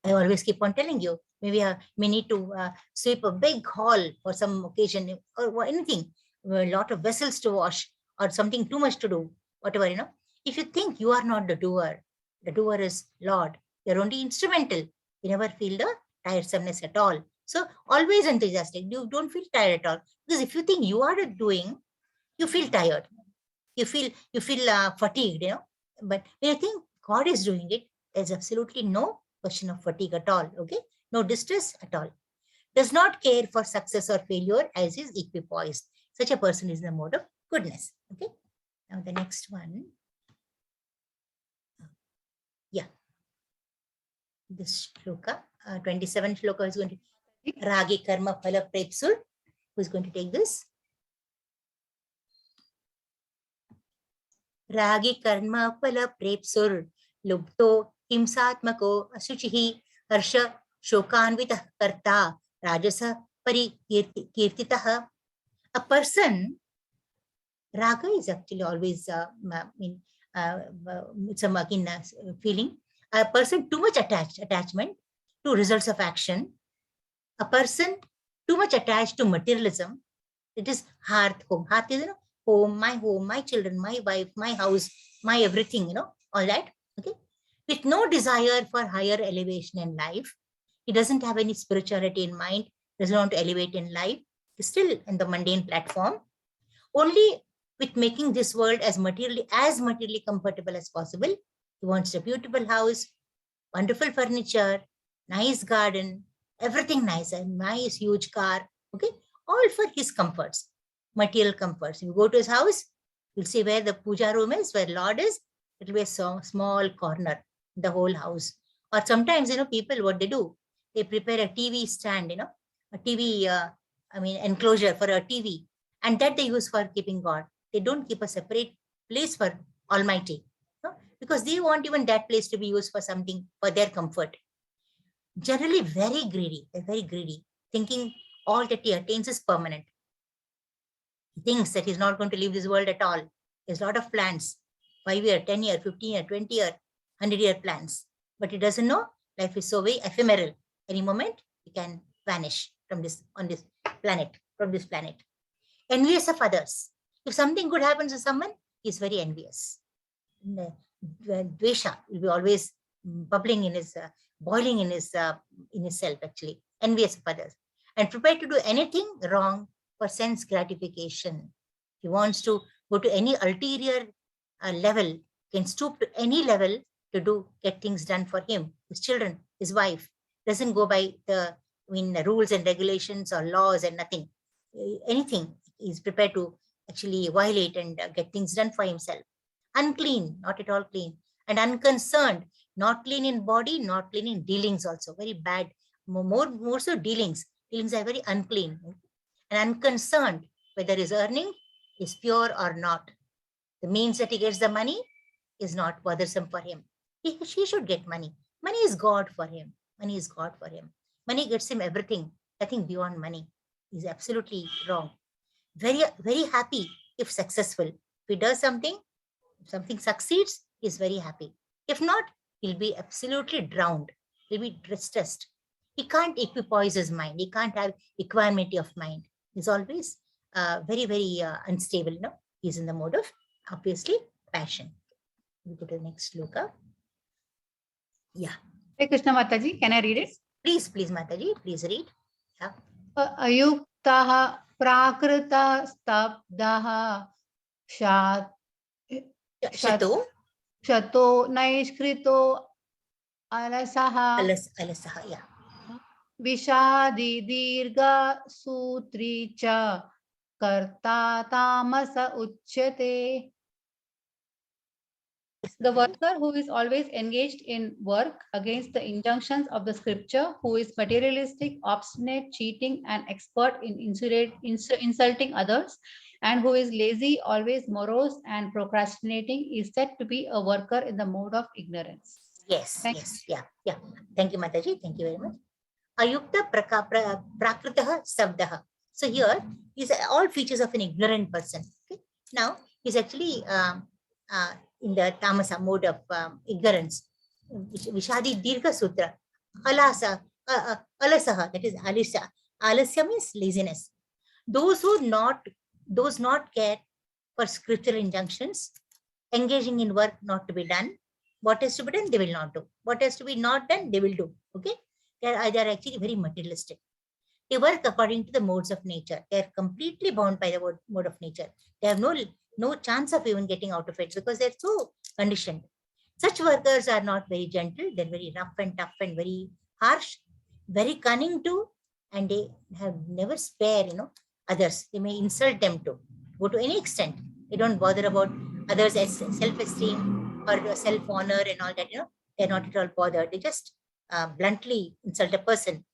I always keep on telling you, maybe I may need to sweep a big hall for some occasion or anything, a lot of vessels to wash or something too much to do, whatever, If you think you are not the doer is Lord, you're only instrumental. You never feel the tiresomeness at all. So always enthusiastic. You don't feel tired at all. Because if you think you are the doing, you feel tired. You feel fatigued, But when you think God is doing it, there's absolutely no question of fatigue at all, okay? No distress at all. Does not care for success or failure as is equipoised. Such a person is in the mode of goodness, okay? Now the next one. Yeah. This shloka, 27 shloka is going to Ragi Karma Phala Prepsur. Who is going to take this? Ragi Karma Phala Prepsur Lubto Himsatmako Asuchihi Harsha Shokanvita Karta Rajasa Parikirtitaha. A person, Raga is actually always some again feeling. A person too much attachment to results of action. A person too much attached to materialism. It is hearth, home. Hearth is, home, my children, my wife, my house, my everything, all that. Okay. With no desire for higher elevation in life. He doesn't have any spirituality in mind, doesn't want to elevate in life. He's still in the mundane platform. Only with making this world as materially comfortable as possible. He wants a beautiful house, wonderful furniture, nice garden, everything nice, a nice huge car. Okay, all for his comforts, material comforts. You go to his house, you'll see where the puja room is, where Lord is. It will be a small corner, the whole house. Or sometimes, people, what they do, they prepare a TV stand, a TV, enclosure for a TV, and that they use for keeping God. They don't keep a separate place for Almighty, because they want even that place to be used for something for their comfort. Generally, very greedy, thinking all that he attains is permanent. He thinks that he's not going to leave this world at all. There's a lot of plans, 5-year, 10-year, 15-year, 20-year, 100-year plans. But he doesn't know life is so very ephemeral. Any moment, he can vanish from this planet. Envious of others. If something good happens to someone, he's very envious. Dvesha will be always bubbling in his, boiling in his self, actually. Envious of others. And prepared to do anything wrong for sense gratification. He wants to go to any ulterior level, can stoop to any level to get things done for him, his children, his wife. Doesn't go by the rules and regulations or laws and nothing. Anything he's prepared to actually violate and get things done for himself. Unclean, not at all clean. And unconcerned, not clean in body, not clean in dealings also. Very bad, more so dealings. Dealings are very unclean. And unconcerned, whether his earning is pure or not. The means that he gets the money is not bothersome for him. He should get money. Money is God for him. Money is God for him. Money gets him everything, nothing beyond money. He's absolutely wrong. Very, very happy if successful. If he does something, if something succeeds, he's very happy. If not, he'll be absolutely drowned. He'll be distressed. He can't equipoise his mind. He can't have equanimity of mind. He's always very, very unstable. He's in the mode of, obviously, passion. We go to the next sloka. Yeah. Hey Krishna Mataji, can I read it? Please, Mataji, please read. Yeah. Ayuktaha prakrita stabdaha Shato naishkrito alasaha alasaha, yeah. Vishadi dirga sutri cha karta tamasa uchyate. The worker who is always engaged in work against the injunctions of the scripture, who is materialistic, obstinate, cheating, and expert in insulting others, and who is lazy, always morose and procrastinating, is said to be a worker in the mode of ignorance. Yes, yeah. Thank you, Mataji. Thank you very much. Ayukta prakritaha sabdaha. So here is all features of an ignorant person. Okay? Now he's actually in the tamasa mode of ignorance. Vishadi Dirgha Sutra. Alasaha, that is alisya. Alasya means laziness. Those not care for scriptural injunctions, engaging in work not to be done. What is to be done, they will not do. What has to be not done, they will do. Okay? They are actually very materialistic. They work according to the modes of nature. They are completely bound by the mode of nature. They have no chance of even getting out of it because they're so conditioned. Such workers are not very gentle. They're very rough and tough and very harsh, very cunning too, and they have never spare, others. They may insult them too. Go to any extent. They don't bother about others' as self-esteem or self-honor and all that, They're not at all bothered. They just bluntly insult a person.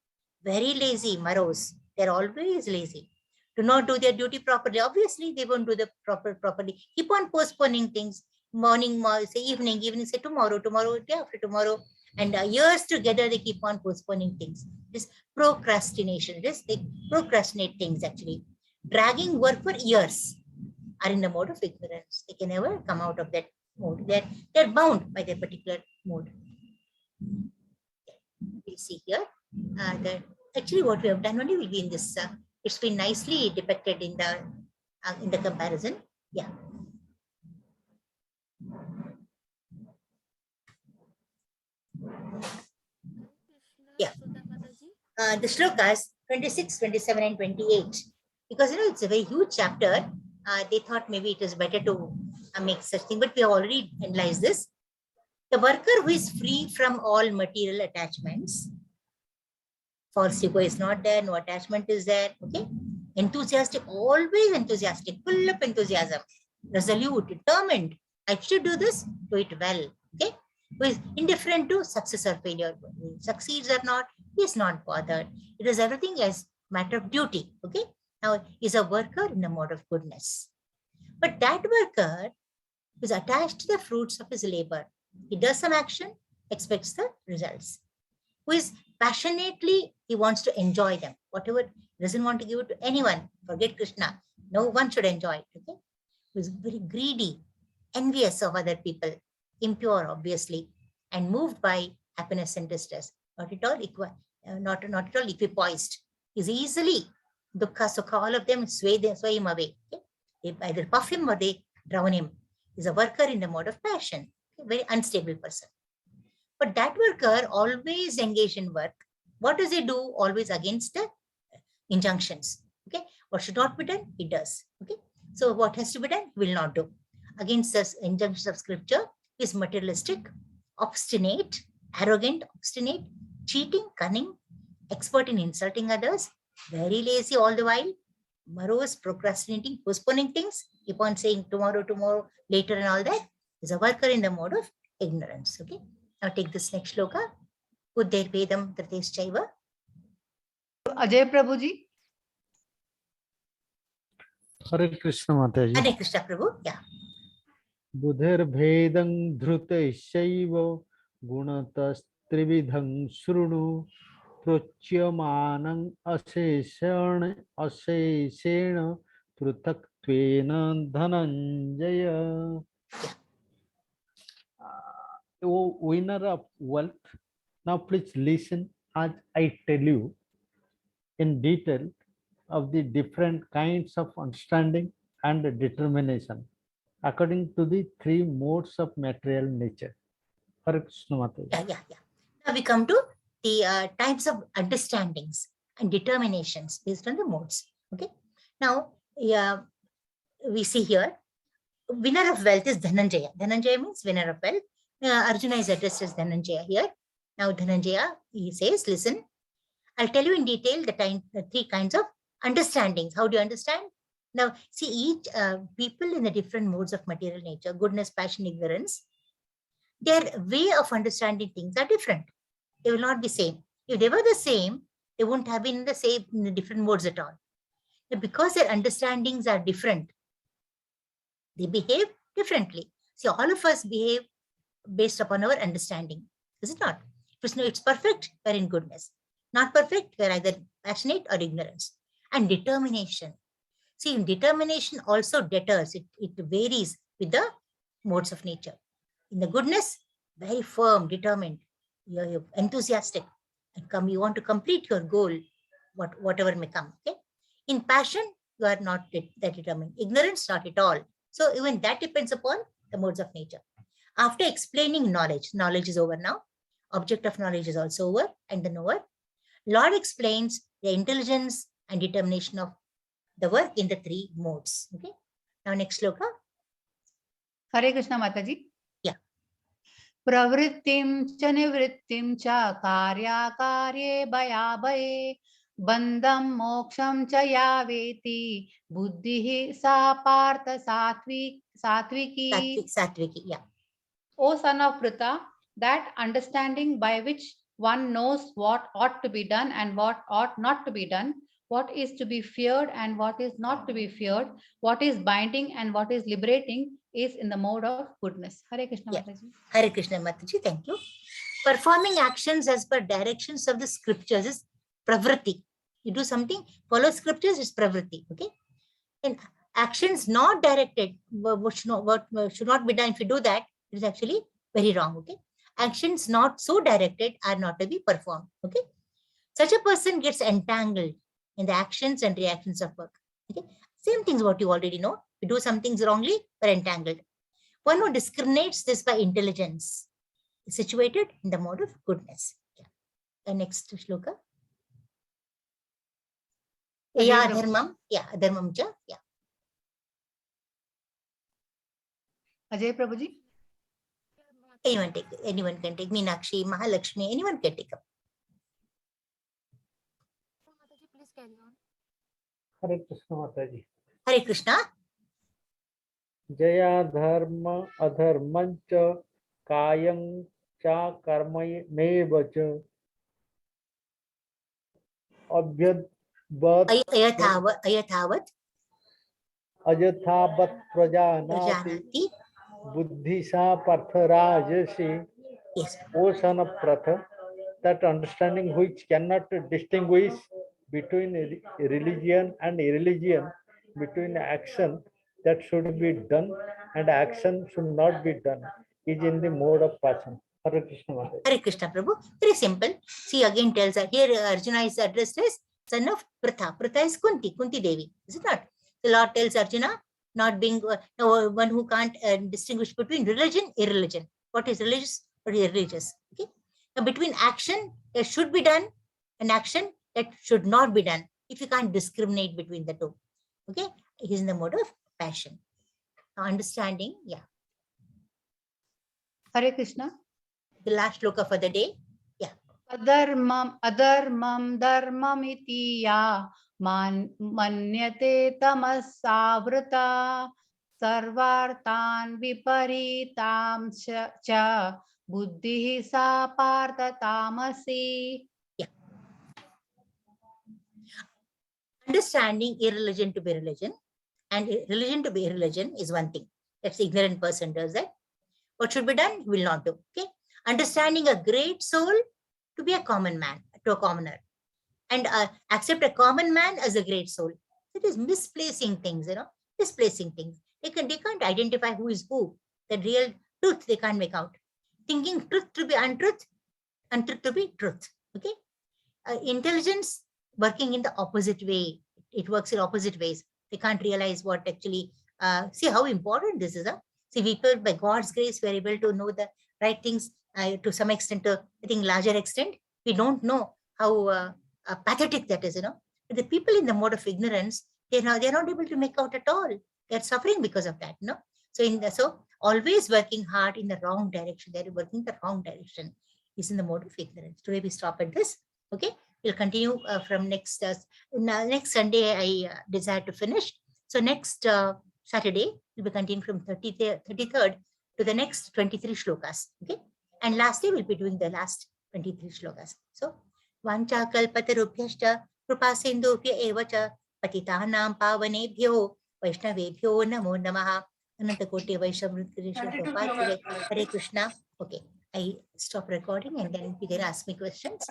Very lazy, morose. They're always lazy. Do not do their duty properly. Obviously, they won't do the properly. Keep on postponing things. Morning, say evening, say tomorrow, day after tomorrow. And years together, they keep on postponing things. This procrastination. They procrastinate things actually. Dragging work for years are in the mode of ignorance. They can never come out of that mode. They're bound by their particular mode. We'll see here. Actually, what we have done only will be in this. It's been nicely depicted in the comparison. Yeah. Yeah. Sudha Mataji. The shlokas 26, 27, and 28. Because it's a very huge chapter. They thought maybe it is better to make such thing, but we have already analyzed this. The worker who is free from all material attachments, false ego is not there, no attachment is there. Okay, enthusiastic, always enthusiastic, full of enthusiasm, resolute, determined. I should do this, do it well. Okay, who is indifferent to success or failure, succeeds or not, he is not bothered. It is everything as matter of duty. Okay, now is a worker in the mode of goodness, but that worker is attached to the fruits of his labor. He does some action, expects the results. Who is passionately, he wants to enjoy them. Whatever, doesn't want to give it to anyone. Forget Krishna. No one should enjoy it. Okay? Who is very greedy, envious of other people, impure, obviously, and moved by happiness and distress. Not at all equipoised. He's easily dukkha, sukha, all of them sway him away. Okay? They either puff him or they drown him. He's a worker in the mode of passion. A very unstable person. But that worker always engaged in work. What does he do? Always against the injunctions. Okay, what should not be done, he does. Okay, so what has to be done, he will not do. Against the injunctions of scripture, he is materialistic, obstinate, arrogant, obstinate, cheating, cunning, expert in insulting others, very lazy all the while, morose, procrastinating, postponing things, keep on saying tomorrow, later, and all that. Is a worker in the mode of ignorance. Okay. Now take this next shloka. Buddhir Vedam Dhriteshchaiva. Ajay Prabhuji. Hare Krishna Mataji. Hare Krishna Prabhu. Yeah. Buddhir Vedam Dhriteshchaiva Gunatas Trividham Shrunu Prochyamanam Aseshena Prutaktvena Dhananjaya. Winner of wealth. Now please listen as I tell you in detail of the different kinds of understanding and determination according to the three modes of material nature. Hare Krishna Mataji. Yeah. Now we come to the types of understandings and determinations based on the modes. Okay. Now we see here, winner of wealth is Dhananjaya. Dhananjaya means winner of wealth. Arjuna is addressed as Dhananjaya here. Now Dhananjaya, he says, listen, I'll tell you in detail the three kinds of understandings. How do you understand? Now, see, each people in the different modes of material nature, goodness, passion, ignorance, their way of understanding things are different. They will not be same. If they were the same, they wouldn't have been the same in the different modes at all. Now, because their understandings are different, they behave differently. See, all of us behave based upon our understanding. Is it not? It's perfect, we're in goodness. Not perfect, we're either passionate or ignorance. And determination. See, in determination also deters. It varies with the modes of nature. In the goodness, very firm, determined. You're enthusiastic. And you want to complete your goal, whatever may come. Okay? In passion, you are not that determined. Ignorance, not at all. So even that depends upon the modes of nature. After explaining knowledge is over now. Object of knowledge is also over, and the knower. Lord explains the intelligence and determination of the work in the three modes. Okay. Now next sloka. Hare Krishna Mataji. Yeah. Pravrittim cha nivrittim cha karya karye bhaya bhaye bandham moksham cha yaveti buddhihi sa partha satviki. Satviki, yeah. O son of Pritha, that understanding by which one knows what ought to be done and what ought not to be done, what is to be feared and what is not to be feared, what is binding and what is liberating, is in the mode of goodness. Hare Krishna Yeah. Mataji. Hare Krishna Mataji, thank you. Performing actions as per directions of the scriptures is pravritti. You do something, follow scriptures is pravritti. Okay. And actions not directed, what should not be done. If you do that, It is actually very wrong. Okay. Actions not so directed are not to be performed. Okay. Such a person gets entangled in the actions and reactions of work. Okay. Same things what you already know. You do some things wrongly, we're entangled. One who discriminates this by intelligence is situated in the mode of goodness. Yeah. The next shloka. Yeah, dharmam. Yeah, dharmam cha. Yeah. Ajay Prabhuji. Anyone can take. Meenakshi, Mahalakshmi, anyone can take up. Mataji, please carry on. Hare Krishna Mataji. Hare Krishna. Jaya dharma adharmancha kayam cha karmameva cha abhyadvat Ayathavat ajathavat prajanati prajanati. buddhisa partharajasi Yes. osana pratha, that understanding which cannot distinguish between religion and irreligion, between action that should be done and action should not be done, is in the mode of passion. Hare Krishna Maharaj. Hare Krishna Prabhu. Very simple. See, again tells her here Arjuna is addressed as son of Pratha. Pratha is Kunti Devi. Is it not? The Lord tells Arjuna, not being one who can't distinguish between religion, irreligion. What is religious? What is irreligious? Okay. Now, between action that should be done and action that should not be done, if you can't discriminate between the two. Okay. He is in the mode of passion. Now, understanding, yeah. Hare Krishna. The last shloka for the day. Adharmam dharmam iti ya manyate tamasavrata sarvartan viparitam cha buddhi sa partha tamasi. Understanding irreligion to be religion and religion to be irreligion is one thing. That's the ignorant person does that. What should be done, will not do. Okay. Understanding a great soul to be a common man, to a commoner, and accept a common man as a great soul. It is misplacing things, misplacing things. They can't identify who is who. The real truth they can't make out. Thinking truth to be untruth, untruth to be truth. Okay. Intelligence working in the opposite way. It works in opposite ways. They can't realize what actually, see how important this is. See, people by God's grace were able to know the right things to some extent, to I think larger extent. We don't know how pathetic that is, But the people in the mode of ignorance, they're not able to make out at all. They're suffering because of that, So always working hard in the wrong direction. They're working the wrong direction is in the mode of ignorance. Today we stop at this. Okay. We'll continue from next Sunday. I desire to finish. So next Saturday, we'll be continuing from 33rd to the next 23 shlokas. Okay. And last day, we'll be doing the last 23 shlokas. So, Vancha kalpatarubhyashta krupasindubhya evacha patitanam pavanebhyo vaishnavebhyo namo namaha anantakoti vaishamrutkrisha Hare Krishna. Okay. I stop recording and then you can ask me questions.